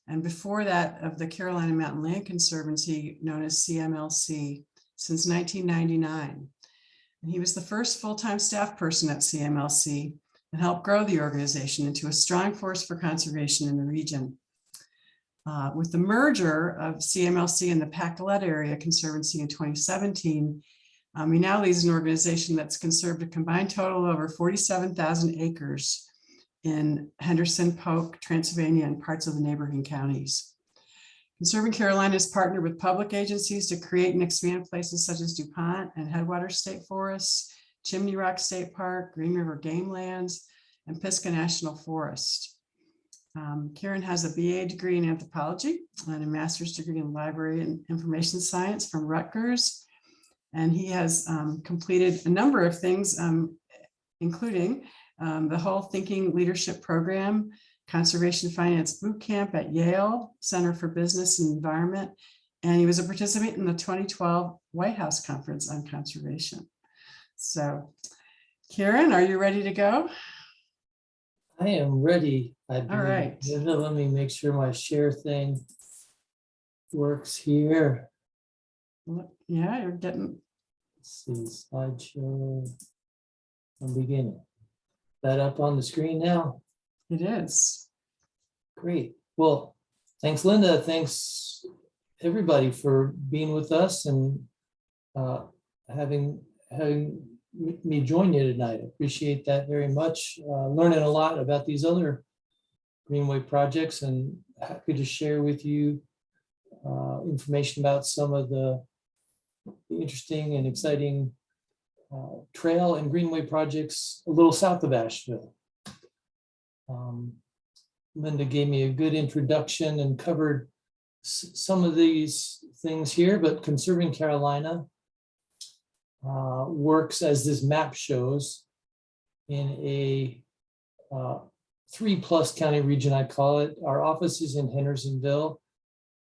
and before that of the Carolina Mountain Land Conservancy, known as CMLC, since 1999. And he was the first full-time staff person at CMLC and helped grow the organization into a strong force for conservation in the region. With the merger of CMLC and the Pacolet Area Conservancy in 2017, he now leads an organization that's conserved a combined total of over 47,000 acres in Henderson, Polk, Transylvania, and parts of the neighboring counties. Conserving Carolina has partnered with public agencies to create and expand places such as DuPont and Headwater State Forests, Chimney Rock State Park, Green River Game Lands, and Pisgah National Forest. Kieran has a BA degree in anthropology and a master's degree in library and information science from Rutgers. And he has completed a number of things, including the Whole Thinking Leadership Program, Conservation Finance Boot Camp at Yale Center for Business and Environment. And he was a participant in the 2012 White House Conference on Conservation. So, Kieran, are you ready to go? I am ready. All right. Let me make sure my share thing works here. Yeah, you're getting. Let's see, slideshow. I'm beginning. That up on the screen now? It is. Great. Well, thanks, Linda. Thanks, everybody, for being with us and having me join you tonight. I appreciate that very much. Learning a lot about these other Greenway projects, and happy to share with you information about some of the interesting and exciting trail and Greenway projects a little south of Asheville. Linda gave me a good introduction and covered some of these things here, but Conserving Carolina works, as this map shows, in a 3+ county region, I call it. Our office is in Hendersonville.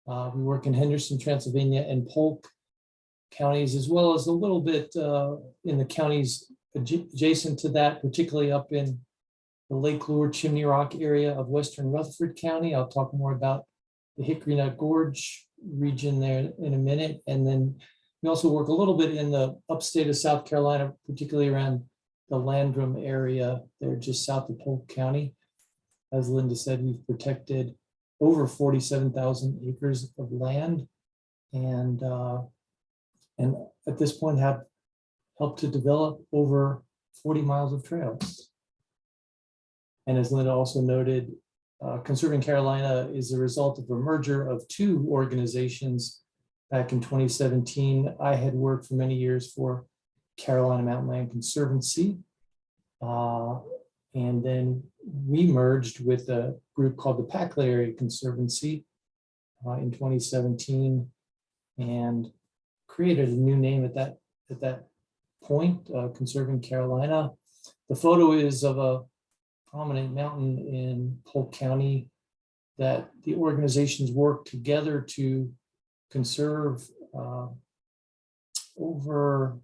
We work in Henderson, Transylvania, and Polk counties, as well as a little bit in the counties adjacent to that, particularly up in the Lake Lure Chimney Rock area of western Rutherford County. I'll talk more about the Hickory Nut Gorge region there in a minute. And then we also work a little bit in the upstate of South Carolina, particularly around the Landrum area there just south of Polk County. As Linda said, we've protected over 47,000 acres of land and at this point have helped to develop over 40 miles of trails. And as Linda also noted, Conserving Carolina is a result of a merger of two organizations back in 2017. I had worked for many years for Carolina Mountain Land Conservancy. And then we merged with a group called the Packlet Area Conservancy in 2017 and created a new name at that point, Conserving Carolina. The photo is of a prominent mountain in Polk County that the organizations work together to conserve over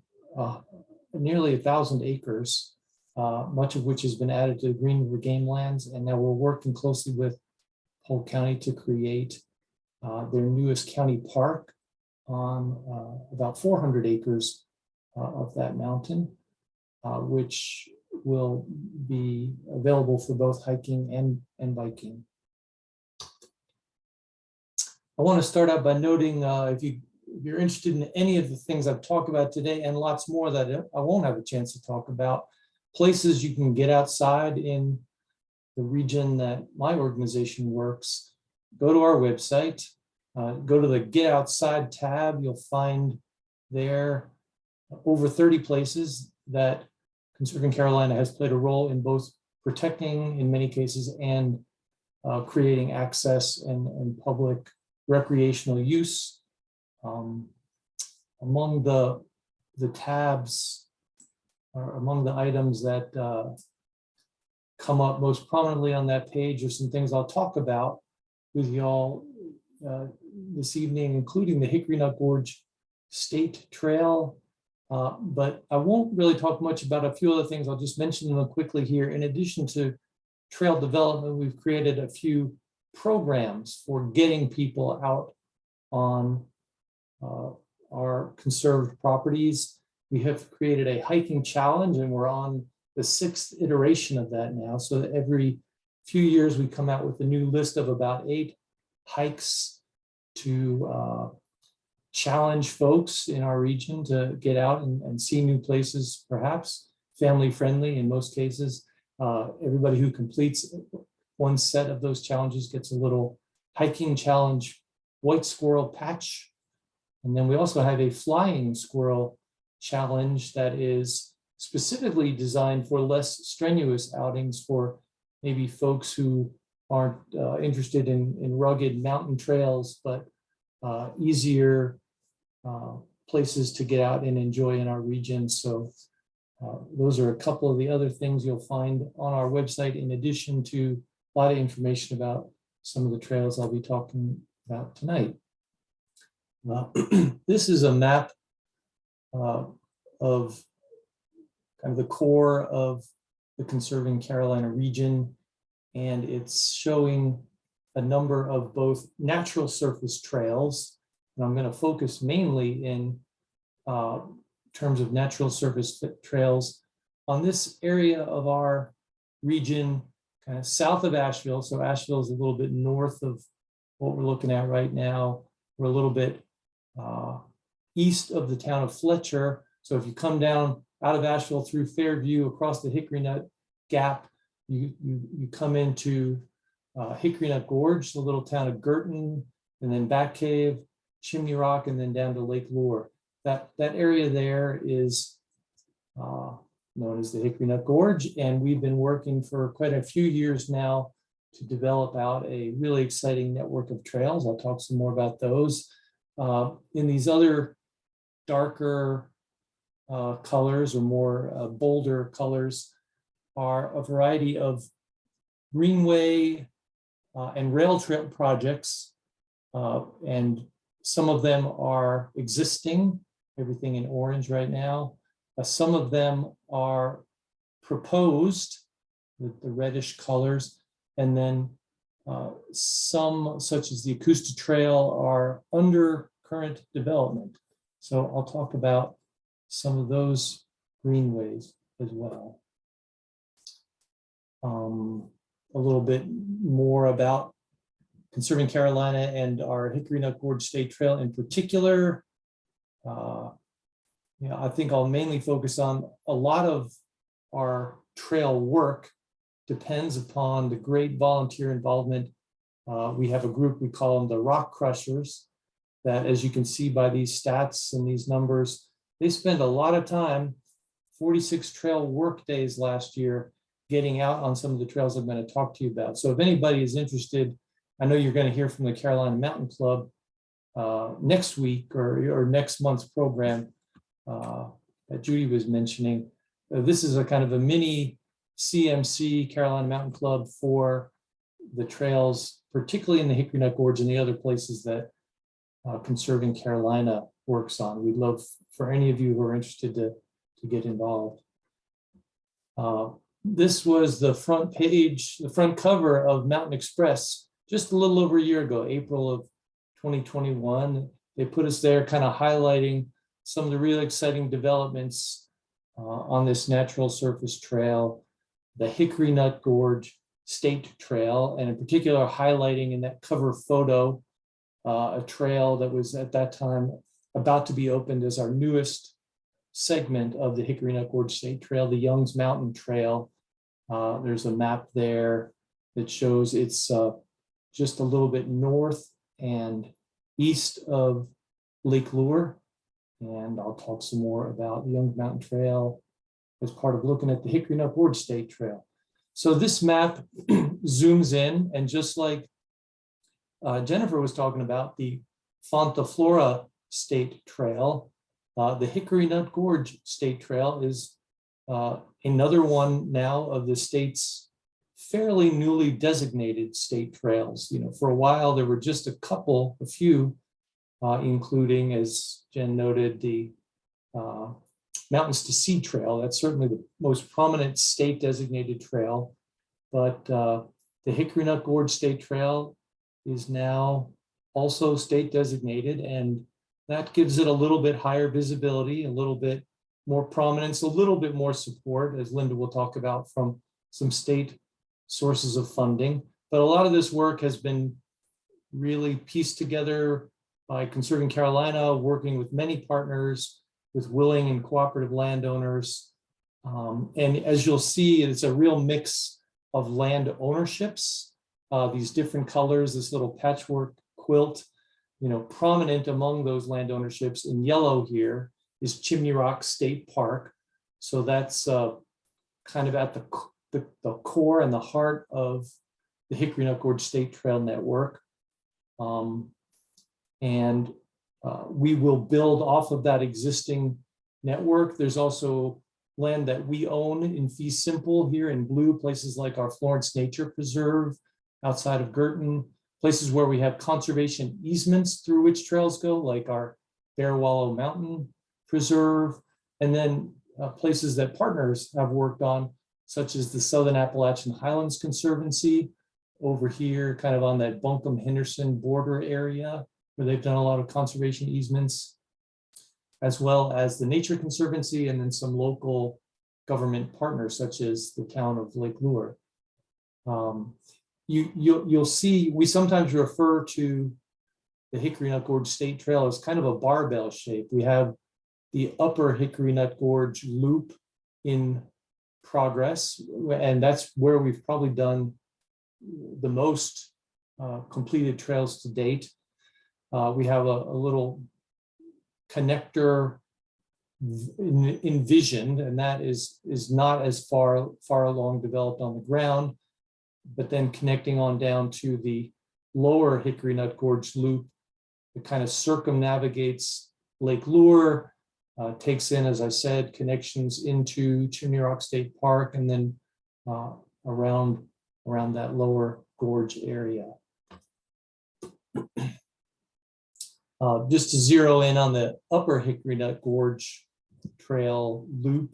nearly 1,000 acres, much of which has been added to the Green River Game Lands. And now we're working closely with Polk County to create their newest county park on about 400 acres of that mountain, which will be available for both hiking and biking. I want to start out by noting if you're interested in any of the things I've talked about today and lots more that I won't have a chance to talk about, places you can get outside in the region that my organization works, go to our website, go to the Get Outside tab. You'll find there over 30 places that Conserving Carolina has played a role in both protecting, in many cases, and creating access and public recreational use. Among the tabs, or among the items that come up most prominently on that page are some things I'll talk about with y'all this evening, including the Hickory Nut Gorge State Trail. But I won't really talk much about a few other things. I'll just mention them quickly here. In addition to trail development, we've created a few programs for getting people out on our conserved properties. We have created a hiking challenge, and we're on the 6th iteration of that now. So that every few years we come out with a new list of about 8 hikes to challenge folks in our region to get out and see new places, perhaps family friendly in most cases. Everybody who completes one set of those challenges gets a little hiking challenge white squirrel patch. And then we also have a flying squirrel challenge that is specifically designed for less strenuous outings for maybe folks who aren't interested in rugged mountain trails, but easier places to get out and enjoy in our region. So those are a couple of the other things you'll find on our website, in addition to a lot of information about some of the trails I'll be talking about tonight. This is a map of kind of the core of the Conserving Carolina region, and it's showing a number of both natural surface trails, and I'm going to focus mainly in terms of natural surface trails on this area of our region, kind of south of Asheville. So Asheville is a little bit north of what we're looking at right now. We're a little bit east of the town of Fletcher. So if you come down out of Asheville through Fairview across the Hickory Nut Gap, you come into Hickory Nut Gorge, the little town of Girton, and then Back Cave, Chimney Rock, and then down to Lake Lure. That area there is known as the Hickory Nut Gorge, and we've been working for quite a few years now to develop out a really exciting network of trails. I'll talk some more about those. In these other darker colors, or more bolder colors, are a variety of greenway and rail trail projects, and some of them are existing, everything in orange right now. Some of them are proposed, the reddish colors. And then some, such as the Acoustic Trail, are under current development. So I'll talk about some of those greenways as well. A little bit more about Conserving Carolina and our Hickory Nut Gorge State Trail in particular. I think I'll mainly focus on a lot of our trail work depends upon the great volunteer involvement. We have a group, we call them the Rock Crushers, that, as you can see by these stats and these numbers, they spend a lot of time, 46 trail work days last year, getting out on some of the trails I'm going to talk to you about. So if anybody is interested, I know you're going to hear from the Carolina Mountain Club next week or next month's program that Judy was mentioning. This is a kind of a mini CMC, Carolina Mountain Club, for the trails, particularly in the Hickory Nut Gorge and the other places that Conserving Carolina works on. We'd love for any of you who are interested to get involved. This was the front page, the front cover of Mountain Express just a little over a year ago, April of 2021. They put us there kind of highlighting some of the really exciting developments on this natural surface trail, the Hickory Nut Gorge State Trail, and in particular highlighting in that cover photo a trail that was at that time about to be opened as our newest segment of the Hickory Nut Gorge State Trail, the Young's Mountain Trail. There's a map there that shows it's just a little bit north and east of Lake Lure. And I'll talk some more about the Young's Mountain Trail as part of looking at the Hickory Nut Gorge State Trail. So this map zooms in, and just like Jennifer was talking about, the Fonta Flora State Trail, the Hickory Nut Gorge State Trail is another one now of the state's fairly newly designated state trails. For a while there were just a few, including, as Jen noted, the Mountains to Sea Trail. That's certainly the most prominent state designated trail, but the Hickory Nut Gorge State Trail is now also state designated, and that gives it a little bit higher visibility, a little bit more prominence, a little bit more support, as Linda will talk about, from some state sources of funding. But a lot of this work has been really pieced together by Conserving Carolina, working with many partners, with willing and cooperative landowners. And as you'll see, it's a real mix of land ownerships, these different colors, this little patchwork quilt. Prominent among those land ownerships in yellow here is Chimney Rock State Park. So that's kind of at the core and the heart of the Hickory Nut Gorge State Trail Network. And we will build off of that existing network. There's also land that we own in fee simple here in blue, places like our Florence Nature Preserve outside of Girton, places where we have conservation easements through which trails go, like our Bear Wallow Mountain Preserve, and then places that partners have worked on, such as the Southern Appalachian Highlands Conservancy over here, kind of on that Buncombe-Henderson border area, where they've done a lot of conservation easements, as well as the Nature Conservancy, and then some local government partners, such as the town of Lake Lure. You'll see, we sometimes refer to the Hickory Nut Gorge State Trail as kind of a barbell shape. We have the upper Hickory Nut Gorge loop in progress, and that's where we've probably done the most completed trails to date. We have a little connector envisioned, and that is not as far along developed on the ground, but then connecting on down to the lower Hickory Nut Gorge loop, it kind of circumnavigates Lake Lure, takes in, as I said, connections into Chimney Rock State Park, and then around that lower gorge area. Just to zero in on the upper Hickory Nut Gorge Trail loop,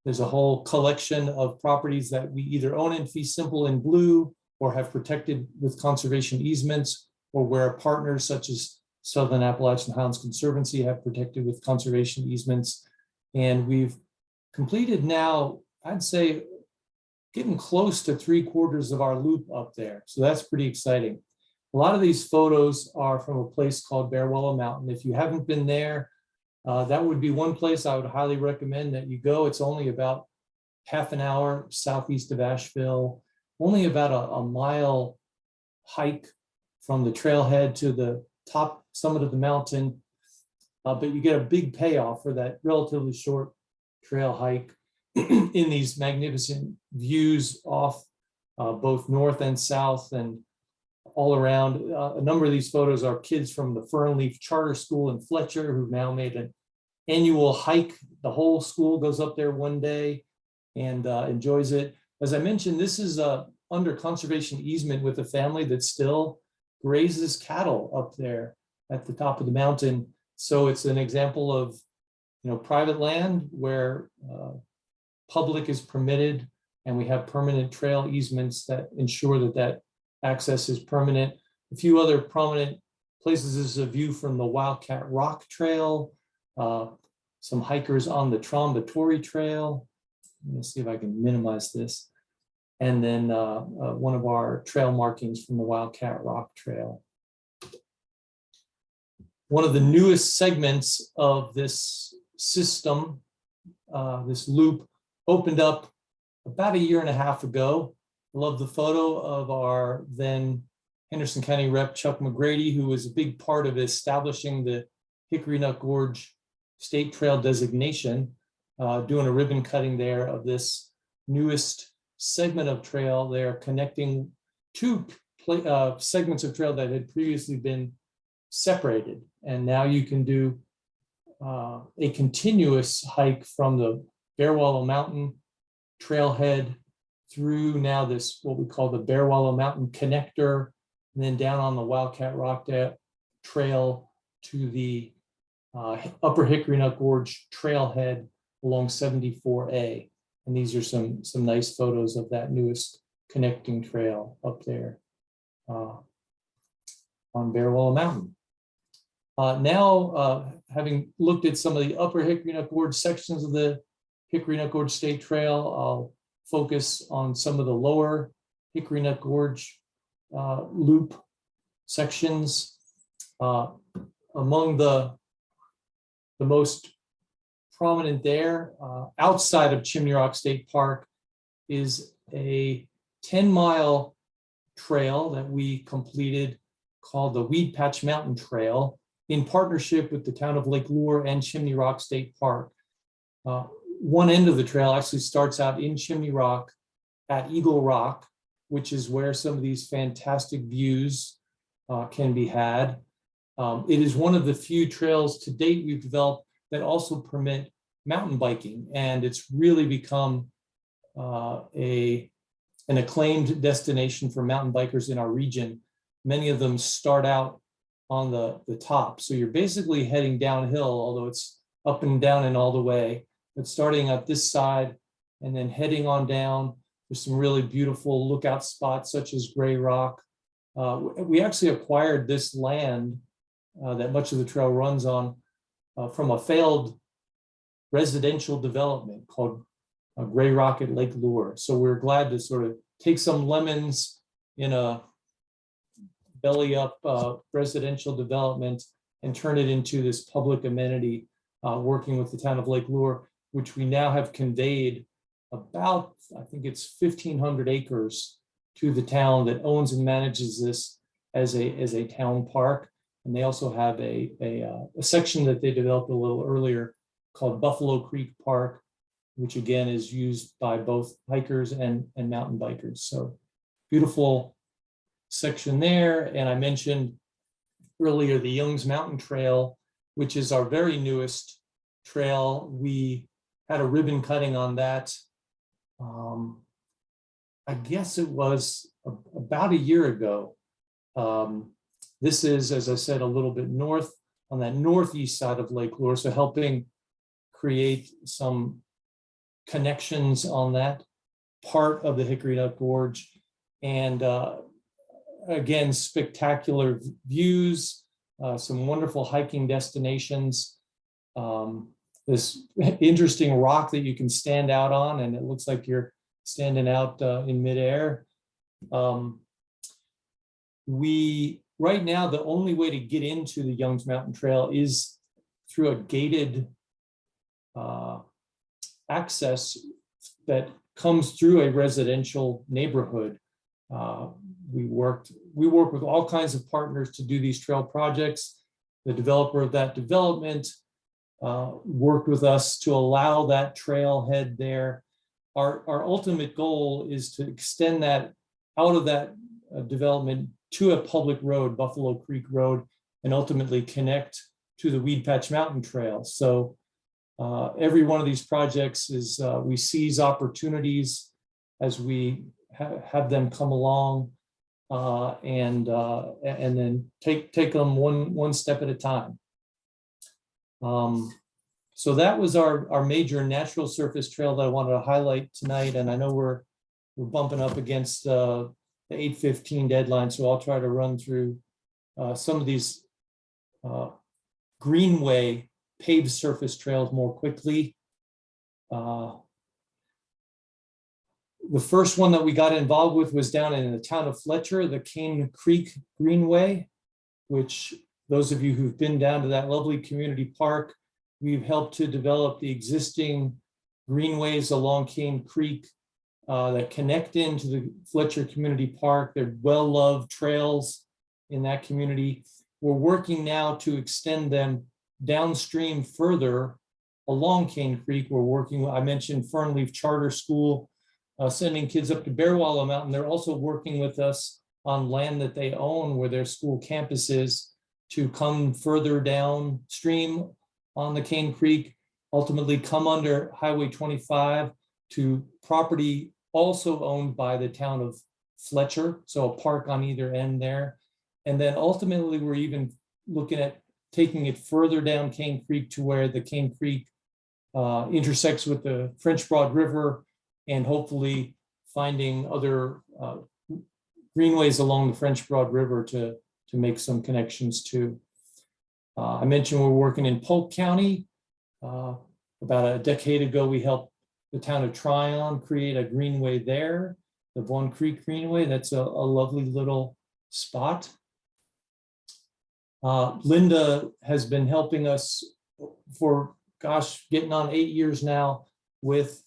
There's a whole collection of properties that we either own in fee simple in blue or have protected with conservation easements, or where partners such as Southern Appalachian Highlands Conservancy have protected with conservation easements. And we've completed now, I'd say, getting close to 3/4 of our loop up there. So that's pretty exciting. A lot of these photos are from a place called Bearwallow Mountain. If you haven't been there, that would be one place I would highly recommend that you go. It's only about half an hour southeast of Asheville, only about a mile hike from the trailhead to the top summit of the mountain. But you get a big payoff for that relatively short trail hike in these magnificent views off both north and south and all around. A number of these photos are kids from the Fernleaf Charter School in Fletcher who've now made an annual hike. The whole school goes up there one day and enjoys it. As I mentioned, this is under conservation easement with a family that still grazes cattle up there at the top of the mountain. So it's an example of, private land where public is permitted, and we have permanent trail easements that ensure that that access is permanent. A few other prominent places is a view from the Wildcat Rock Trail, some hikers on the Trombatory Trail. Let me see if I can minimize this. And then one of our trail markings from the Wildcat Rock Trail. One of the newest segments of this system, this loop, opened up about 1.5 years ago. I love the photo of our then Henderson County Rep Chuck McGrady, who was a big part of establishing the Hickory Nut Gorge State Trail designation, doing a ribbon cutting there of this newest segment of trail there, connecting two segments of trail that had previously been separated. And now you can do a continuous hike from the Bearwallow Mountain trailhead through now this, what we call the Bearwallow Mountain Connector, and then down on the Wildcat Rock Trail to the Upper Hickory Nut Gorge trailhead along 74A. And these are some nice photos of that newest connecting trail up there on Bearwallow Mountain. Now, having looked at some of the Upper Hickory Nut Gorge sections of the Hickory Nut Gorge State Trail, I'll focus on some of the lower Hickory Nut Gorge loop sections. Among the most prominent there, outside of Chimney Rock State Park, is a 10-mile trail that we completed called the Weed Patch Mountain Trail in partnership with the town of Lake Lure and Chimney Rock State Park. One end of the trail actually starts out in Chimney Rock at Eagle Rock, which is where some of these fantastic views can be had. It is one of the few trails to date we've developed that also permit mountain biking, and it's really become an acclaimed destination for mountain bikers in our region. Many of them start out on the top, so you're basically heading downhill, although it's up and down and all the way, but starting at this side and then heading on down. There's some really beautiful lookout spots such as Gray Rock. We actually acquired this land that much of the trail runs on from a failed residential development called Gray Rock at Lake Lure. So we're glad to sort of take some lemons in a belly up residential development and turn it into this public amenity, working with the town of Lake Lure, which we now have conveyed about, I think it's 1,500 acres to the town that owns and manages this as a town park. And they also have a section that they developed a little earlier called Buffalo Creek Park, which again is used by both hikers and mountain bikers. So beautiful section there. And I mentioned earlier the Young's Mountain Trail, which is our very newest trail. We had a ribbon cutting on that. I guess it was about 1 year ago. This is, as I said, a little bit north on that northeast side of Lake Lure, so helping create some connections on that part of the Hickory Nut Gorge. And again, spectacular views, some wonderful hiking destinations. This interesting rock that you can stand out on, and it looks like you're standing out in midair. Right now, the only way to get into the Young's Mountain Trail is through a gated access that comes through a residential neighborhood. We work with all kinds of partners to do these trail projects. The developer of that development worked with us to allow that trailhead there. Our ultimate goal is to extend that out of that development to a public road, Buffalo Creek Road, and ultimately connect to the Weed Patch Mountain Trail. So every one of these projects is, we seize opportunities as we have them come along, and then take them one step at a time. So that was our major natural surface trail that I wanted to highlight tonight. And I know we're bumping up against the 8:15 deadline, so I'll try to run through some of these greenway paved surface trails more quickly. The first one that we got involved with was down in the town of Fletcher, the Cane Creek Greenway, which those of you who've been down to that lovely community park, we've helped to develop the existing greenways along Cane Creek that connect into the Fletcher Community Park. They're well-loved trails in that community. We're working now to extend them downstream further along Cane Creek. We're working, I mentioned Fernleaf Charter School, sending kids up to Bearwallow Mountain. They're also working with us on land that they own where their school campus is to come further downstream on the Cane Creek, ultimately come under Highway 25 to property also owned by the town of Fletcher, so a park on either end there. And then ultimately, we're even looking at taking it further down Cane Creek to where the Cane Creek intersects with the French Broad River, and hopefully finding other greenways along the French Broad River to make some connections too. I mentioned we're working in Polk County. About a decade ago, we helped the town of Tryon create a greenway there, the Vaughn Creek Greenway. That's a lovely little spot. Linda has been helping us for, gosh, getting on 8 years now with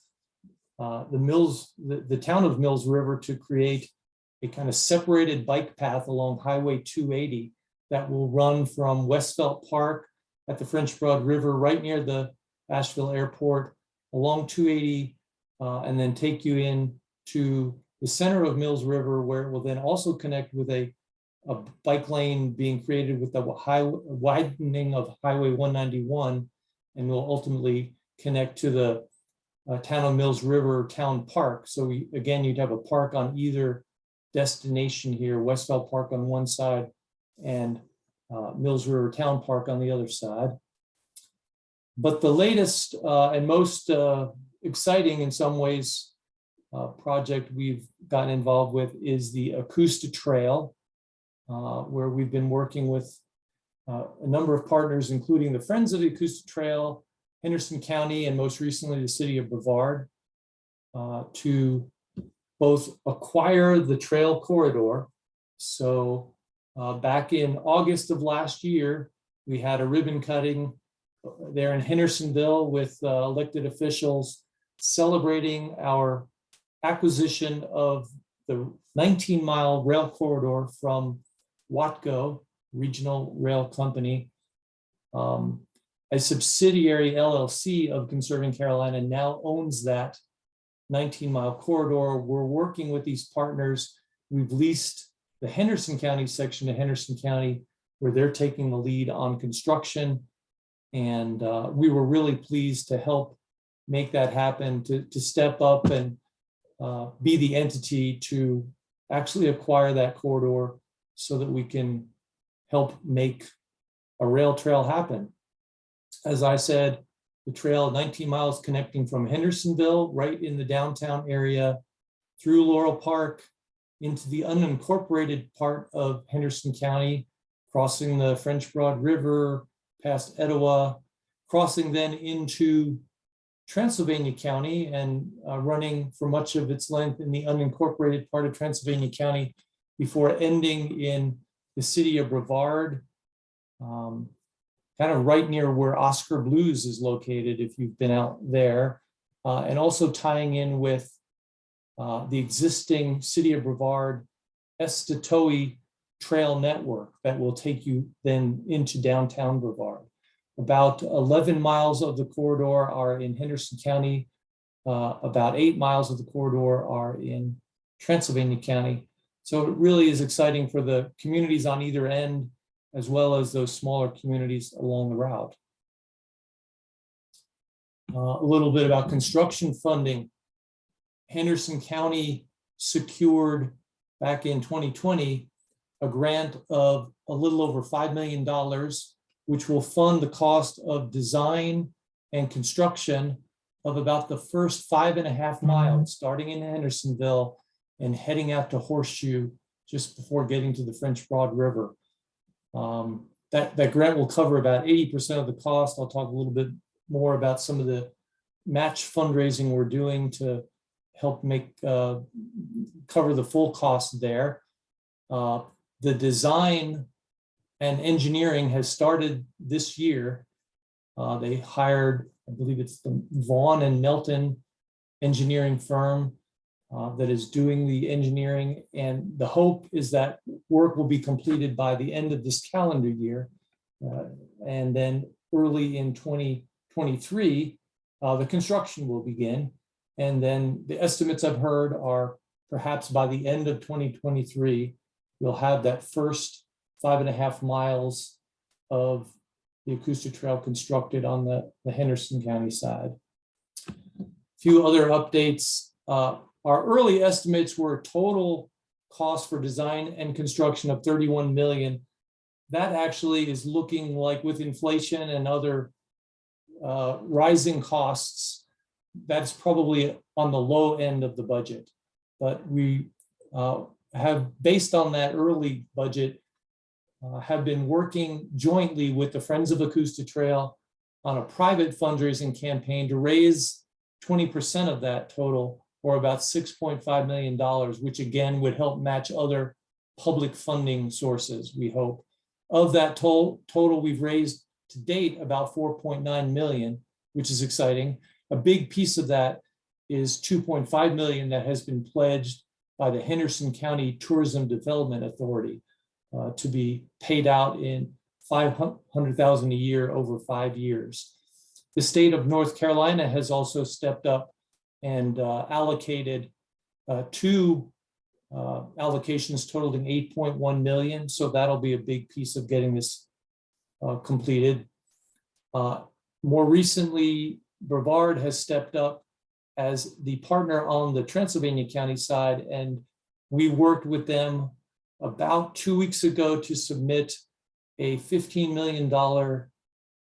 the town of Mills River to create a kind of separated bike path along Highway 280 that will run from Westfelt Park at the French Broad River, right near the Asheville Airport, along 280, and then take you in to the center of Mills River, where it will then also connect with a bike lane being created with the widening of Highway 191, and will ultimately connect to the town of Mills River Town Park. So again, you'd have a park on either destination here, Westfeld Park on one side and Mills River Town Park on the other side. But the latest and most exciting in some ways project we've gotten involved with is the Acosta Trail, where we've been working with a number of partners, including the Friends of the Acosta Trail, Henderson County, and most recently the city of Brevard, to both acquire the trail corridor. So back in August of last year, we had a ribbon cutting there in Hendersonville with elected officials celebrating our acquisition of the 19-mile rail corridor from Watco Regional Rail Company. A subsidiary LLC of Conserving Carolina now owns that 19-mile corridor. We're working with these partners. We've leased the Henderson County section to Henderson County, where they're taking the lead on construction. And we were really pleased to help make that happen, to step up and be the entity to actually acquire that corridor so that we can help make a rail trail happen. As I said, the trail 19 miles connecting from Hendersonville, right in the downtown area, through Laurel Park, into the unincorporated part of Henderson County, crossing the French Broad River, past Etowah, crossing then into Transylvania County and running for much of its length in the unincorporated part of Transylvania County before ending in the city of Brevard, kind of right near where Oscar Blues is located, if you've been out there, and also tying in with the existing city of Brevard Estatoe Trail network that will take you then into downtown Brevard. About 11 miles of the corridor are in Henderson County. About 8 miles of the corridor are in Transylvania County. So it really is exciting for the communities on either end, as well as those smaller communities along the route. A little bit about construction funding. Henderson County secured back in 2020 a grant of a little over $5 million, which will fund the cost of design and construction of about the first 5.5 miles, starting in Hendersonville and heading out to Horseshoe just before getting to the French Broad River. That grant will cover about 80% of the cost. I'll talk a little bit more about some of the match fundraising we're doing to help make cover the full cost there. The design and engineering has started this year. They hired, I believe it's the Vaughn and Melton engineering firm that is doing the engineering. And the hope is that work will be completed by the end of this calendar year. And then early in 2023, the construction will begin. And then the estimates I've heard are perhaps by the end of 2023, we'll have that first 5.5 miles of the acoustic trail constructed on the Henderson County side. A few other updates. Our early estimates were total cost for design and construction of 31 million. That actually is looking like, with inflation and other rising costs, that's probably on the low end of the budget. But we have, based on that early budget, have been working jointly with the Friends of Acoustic Trail on a private fundraising campaign to raise 20% of that total, or about $6.5 million, which again would help match other public funding sources, we hope. Of that total, we've raised to date about 4.9 million, which is exciting. A big piece of that is 2.5 million that has been pledged by the Henderson County Tourism Development Authority to be paid out in $500,000 a year over 5 years. The state of North Carolina has also stepped up and allocated two allocations totaling 8.1 million. So that'll be a big piece of getting this completed. More recently, Brevard has stepped up as the partner on the Transylvania County side, and we worked with them about 2 weeks ago to submit a $15 million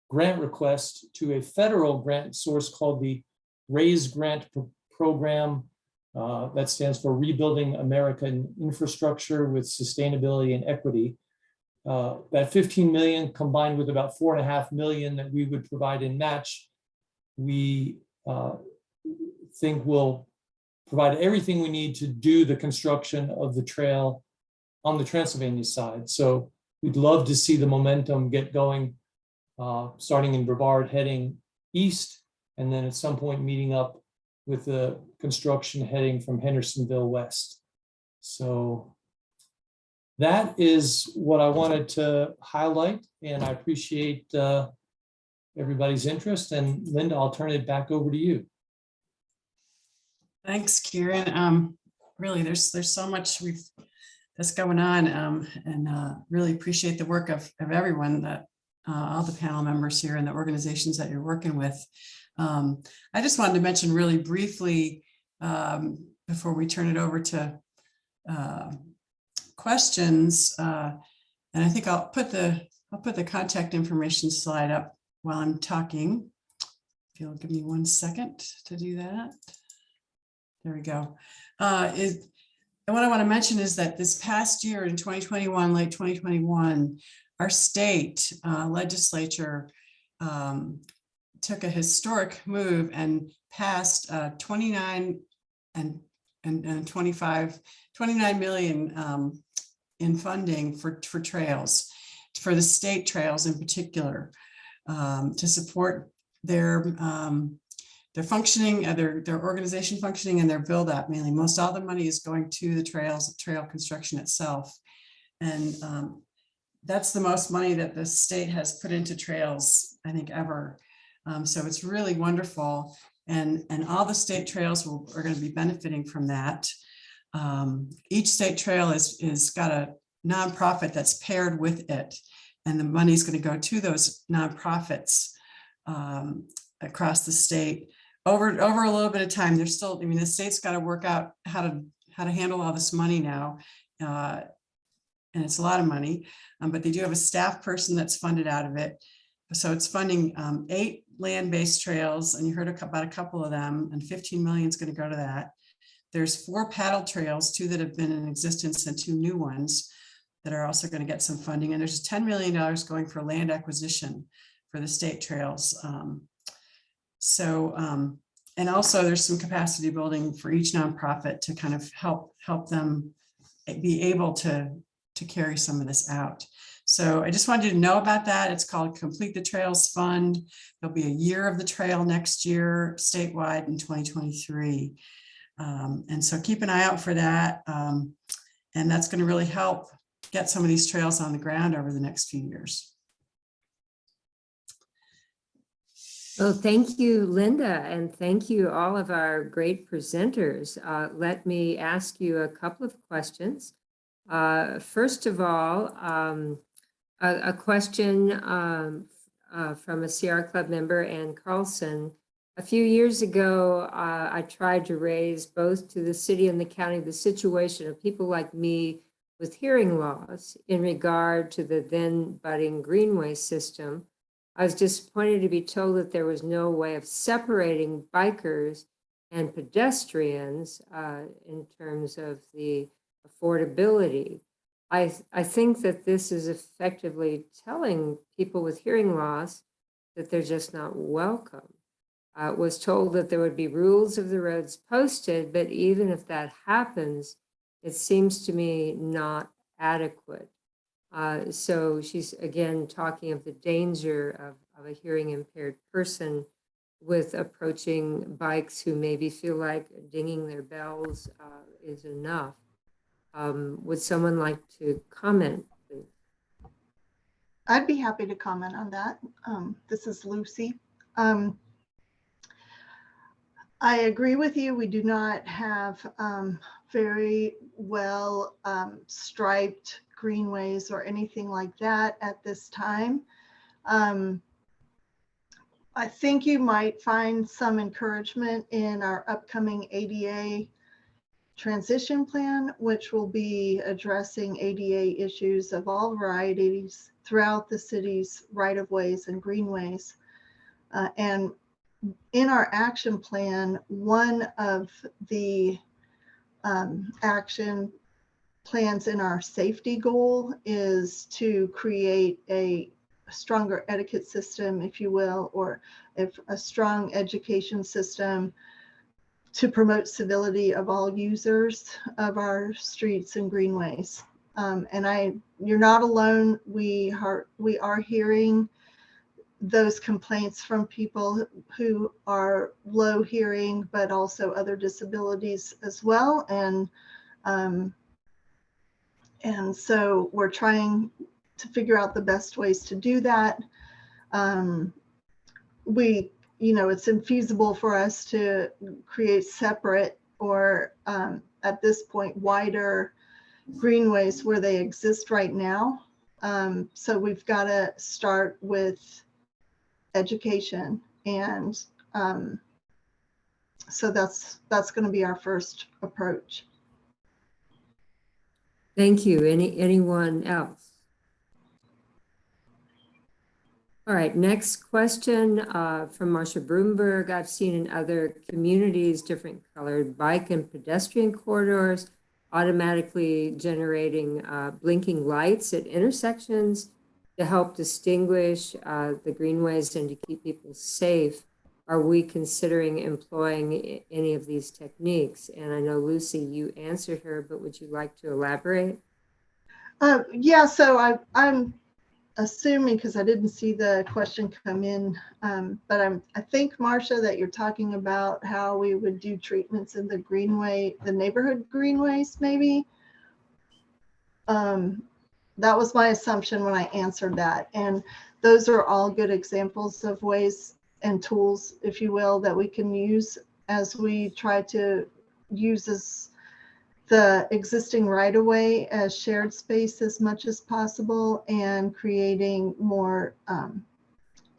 grant request to a federal grant source called the RAISE Grant Program. That stands for Rebuilding American Infrastructure with Sustainability and Equity. That 15 million combined with about 4.5 million that we would provide in match, we think will provide everything we need to do the construction of the trail on the Transylvania side. So we'd love to see the momentum get going, starting in Brevard, heading east, and then at some point meeting up with the construction heading from Hendersonville west. So that is what I wanted to highlight, and I appreciate everybody's interest. And Linda, I'll turn it back over to you. Thanks, Kieran. Really, there's so much that's going on, and really appreciate the work of everyone, that all the panel members here and the organizations that you're working with. I just wanted to mention really briefly before we turn it over to questions, and I think I'll put the contact information slide up while I'm talking. If you'll give me 1 second to do that. There we go. And what I want to mention is that this past year in 2021, late 2021, our state legislature took a historic move and passed 29 million in funding for trails, for the state trails in particular, to support their functioning, their organization functioning, and their build up. Mainly, most all the money is going to the trail construction itself, and that's the most money that the state has put into trails, I think, ever. So it's really wonderful, and all the state trails are going to be benefiting from that. Each state trail is got a nonprofit that's paired with it, and the money is going to go to those nonprofits across the state over a little bit of time. There's still, I mean, the state's got to work out how to handle all this money now, and it's a lot of money, but they do have a staff person that's funded out of it. So it's funding 8 land-based trails, and you heard about a couple of them, and 15 million is going to go to that. There's 4 paddle trails, 2 that have been in existence and 2 new ones that are also going to get some funding. And there's $10 million going for land acquisition for the state trails. And also there's some capacity building for each nonprofit to kind of help them be able to carry some of this out. So I just wanted you to know about that. It's called Complete the Trails Fund. There'll be a year of the trail next year statewide in 2023. And so keep an eye out for that. And that's going to really help get some of these trails on the ground over the next few years. Well, thank you, Linda, and thank you all of our great presenters. Let me ask you a couple of questions. First of all, a question from a Sierra Club member, Ann Carlson. A few years ago, I tried to raise both to the city and the county the situation of people like me with hearing loss in regard to the then budding greenway system. I was disappointed to be told that there was no way of separating bikers and pedestrians in terms of the affordability. I think that this is effectively telling people with hearing loss that they're just not welcome. Was told that there would be rules of the roads posted, but even if that happens, it seems to me not adequate. So she's again talking of the danger of a hearing impaired person with approaching bikes who maybe feel like dinging their bells is enough. Would someone like to comment, please? I'd be happy to comment on that. This is Lucy. I agree with you. We do not have very well striped greenways or anything like that at this time. I think you might find some encouragement in our upcoming ADA transition plan, which will be addressing ADA issues of all varieties throughout the city's right-of-ways and greenways. And in our action plan, one of the action plans in our safety goal is to create a stronger etiquette system, if you will, or if a strong education system to promote civility of all users of our streets and greenways. And you're not alone. We are hearing those complaints from people who are low hearing, but also other disabilities as well. And so we're trying to figure out the best ways to do that. It's infeasible for us to create separate or at this point wider greenways where they exist right now. So we've got to start with education, and so that's going to be our first approach. Thank you. Anyone else? All right, next question from Marsha Broomberg. I've seen in other communities different colored bike and pedestrian corridors automatically generating blinking lights at intersections to help distinguish the greenways and to keep people safe. Are we considering employing any of these techniques? And I know, Lucy, you answered her, but would you like to elaborate? Yeah, so I'm assuming, because I didn't see the question come in, but I think, Marcia, that you're talking about how we would do treatments in the greenway, the neighborhood greenways, maybe. That was my assumption when I answered that. And those are all good examples of ways and tools, if you will, that we can use as we try to use the existing right-of-way as shared space as much as possible and creating more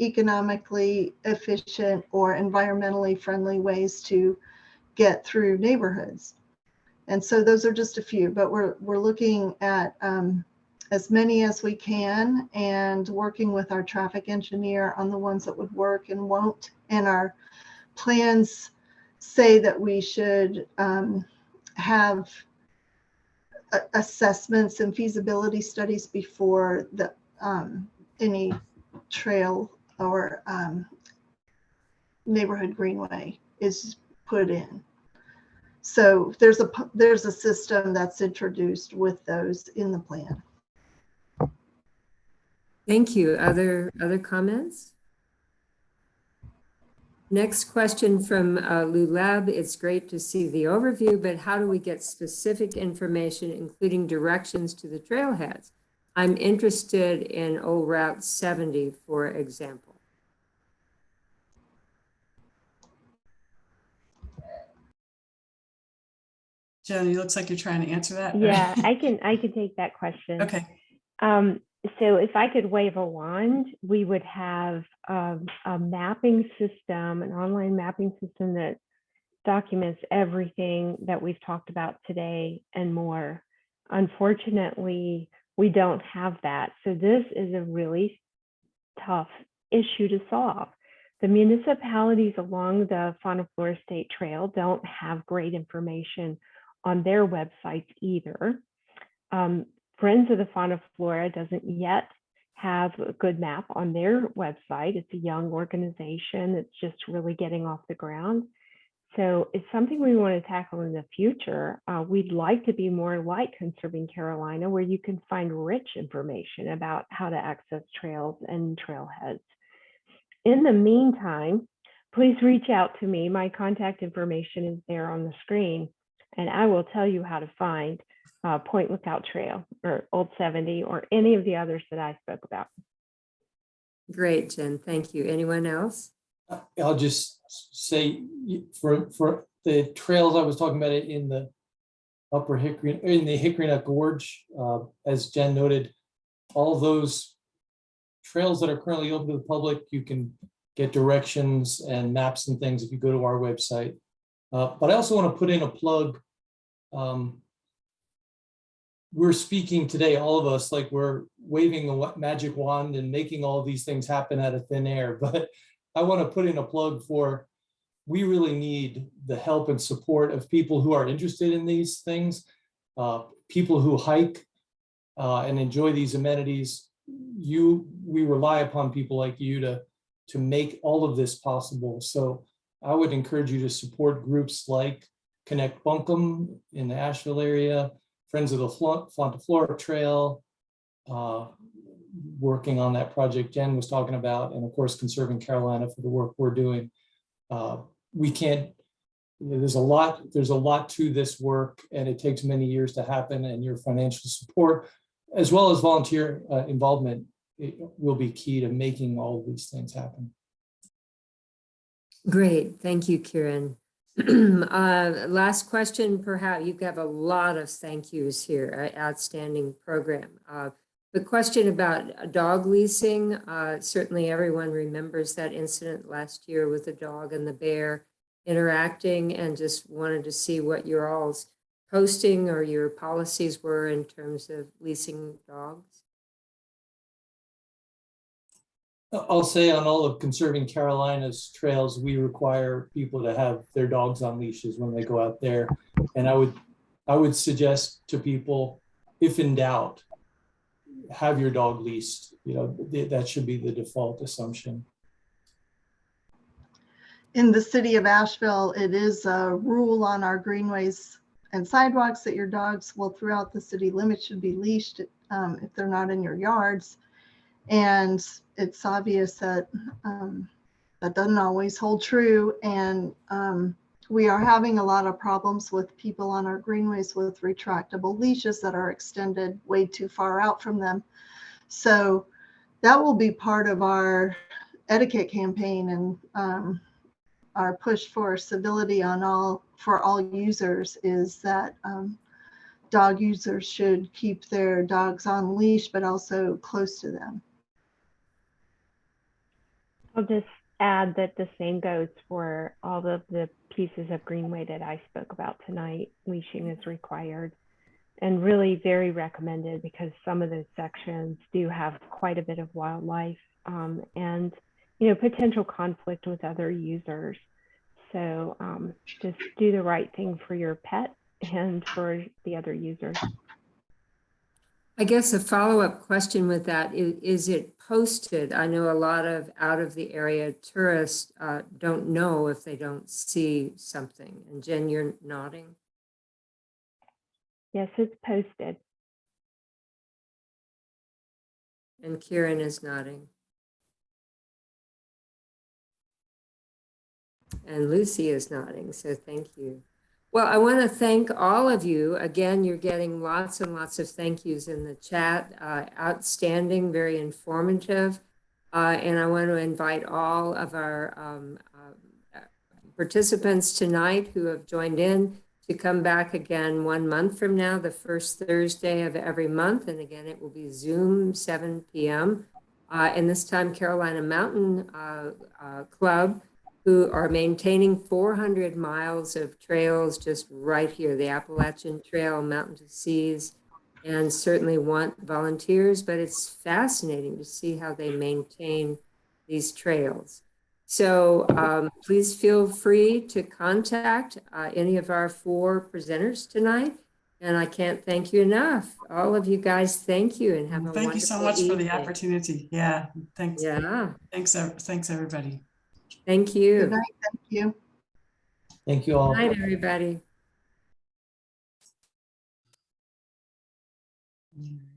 economically efficient or environmentally friendly ways to get through neighborhoods. And so those are just a few, but we're looking at as many as we can and working with our traffic engineer on the ones that would work and won't. And our plans say that we should have assessments and feasibility studies before the any trail or neighborhood greenway is put in. So there's a system that's introduced with those in the plan. Thank you. Other comments? Next question from Lou Lab. It's great to see the overview, but how do we get specific information, including directions to the trailheads? I'm interested in old Route 70, for example. Jenny, it looks like you're trying to answer that. Yeah, I can take that question. Okay. So if I could wave a wand, we would have a mapping system, an online mapping system that documents everything that we've talked about today and more. Unfortunately, we don't have that. So this is a really tough issue to solve. The municipalities along the Fauna Flora State Trail don't have great information on their websites either. Friends of the Fauna Flora doesn't yet have a good map on their website. It's a young organization that's just really getting off the ground. So it's something we want to tackle in the future. We'd like to be more like Conserving Carolina, where you can find rich information about how to access trails and trailheads. In the meantime, please reach out to me. My contact information is there on the screen, and I will tell you how to find Point Lookout Trail or Old 70 or any of the others that I spoke about. Great, Jen. Thank you. Anyone else? I'll just say for the trails I was talking about it in the Upper Hickory, in the Hickory Nut Gorge, as Jen noted, all those trails that are currently open to the public, you can get directions and maps and things if you go to our website. But I also want to put in a plug. We're speaking today, all of us, like we're waving a magic wand and making all these things happen out of thin air. But I want to put in a plug for, we really need the help and support of people who are interested in these things, people who hike and enjoy these amenities. We rely upon people like you to make all of this possible. So I would encourage you to support groups like Connect Buncombe in the Asheville area, Friends of the Fonta Flora Trail, working on that project Jen was talking about, and of course Conserving Carolina for the work we're doing. We can't, there's a lot to this work, and it takes many years to happen, and your financial support as well as volunteer involvement will be key to making all of these things happen. Great, thank you, Kieran. Last question, perhaps. You have a lot of thank yous here. Outstanding program. The question about dog leasing, certainly everyone remembers that incident last year with the dog and the bear interacting, and just wanted to see what your all's posting or your policies were in terms of leasing dogs. I'll say on all of Conserving Carolina's trails, we require people to have their dogs on leashes when they go out there. And I would suggest to people, if in doubt, have your dog leased. You know, that should be the default assumption. In the city of Asheville, it is a rule on our greenways and sidewalks that your dogs will throughout the city limits should be leashed if they're not in your yards. And it's obvious that that doesn't always hold true. And we are having a lot of problems with people on our greenways with retractable leashes that are extended way too far out from them. So that will be part of our etiquette campaign and our push for civility for all users is that dog users should keep their dogs on leash, but also close to them. I'll just add that the same goes for all of the pieces of greenway that I spoke about tonight. Leashing is required and really very recommended because some of those sections do have quite a bit of wildlife and potential conflict with other users. So just do the right thing for your pet and for the other users. I guess a follow-up question with that is it posted? I know a lot of out of the area tourists don't know if they don't see something. And Jen, you're nodding. Yes, it's posted. And Kieran is nodding. And Lucy is nodding, so thank you. Well, I want to thank all of you. Again, you're getting lots and lots of thank yous in the chat. Outstanding, very informative. And I want to invite all of our participants tonight who have joined in to come back again 1 month from now, the first Thursday of every month. And again, it will be Zoom 7 p.m. And this time Carolina Mountain Club, who are maintaining 400 miles of trails just right here, the Appalachian Trail, Mountain to Seas, and certainly want volunteers, but it's fascinating to see how they maintain these trails. So please feel free to contact any of our 4 presenters tonight. And I can't thank you enough. All of you guys, thank you and have a wonderful Thank you so much evening. for the opportunity. Yeah, thanks. Yeah. Thanks everybody. Thank you. Good night. Thank you. Thank you all. Good night, everybody. Yeah.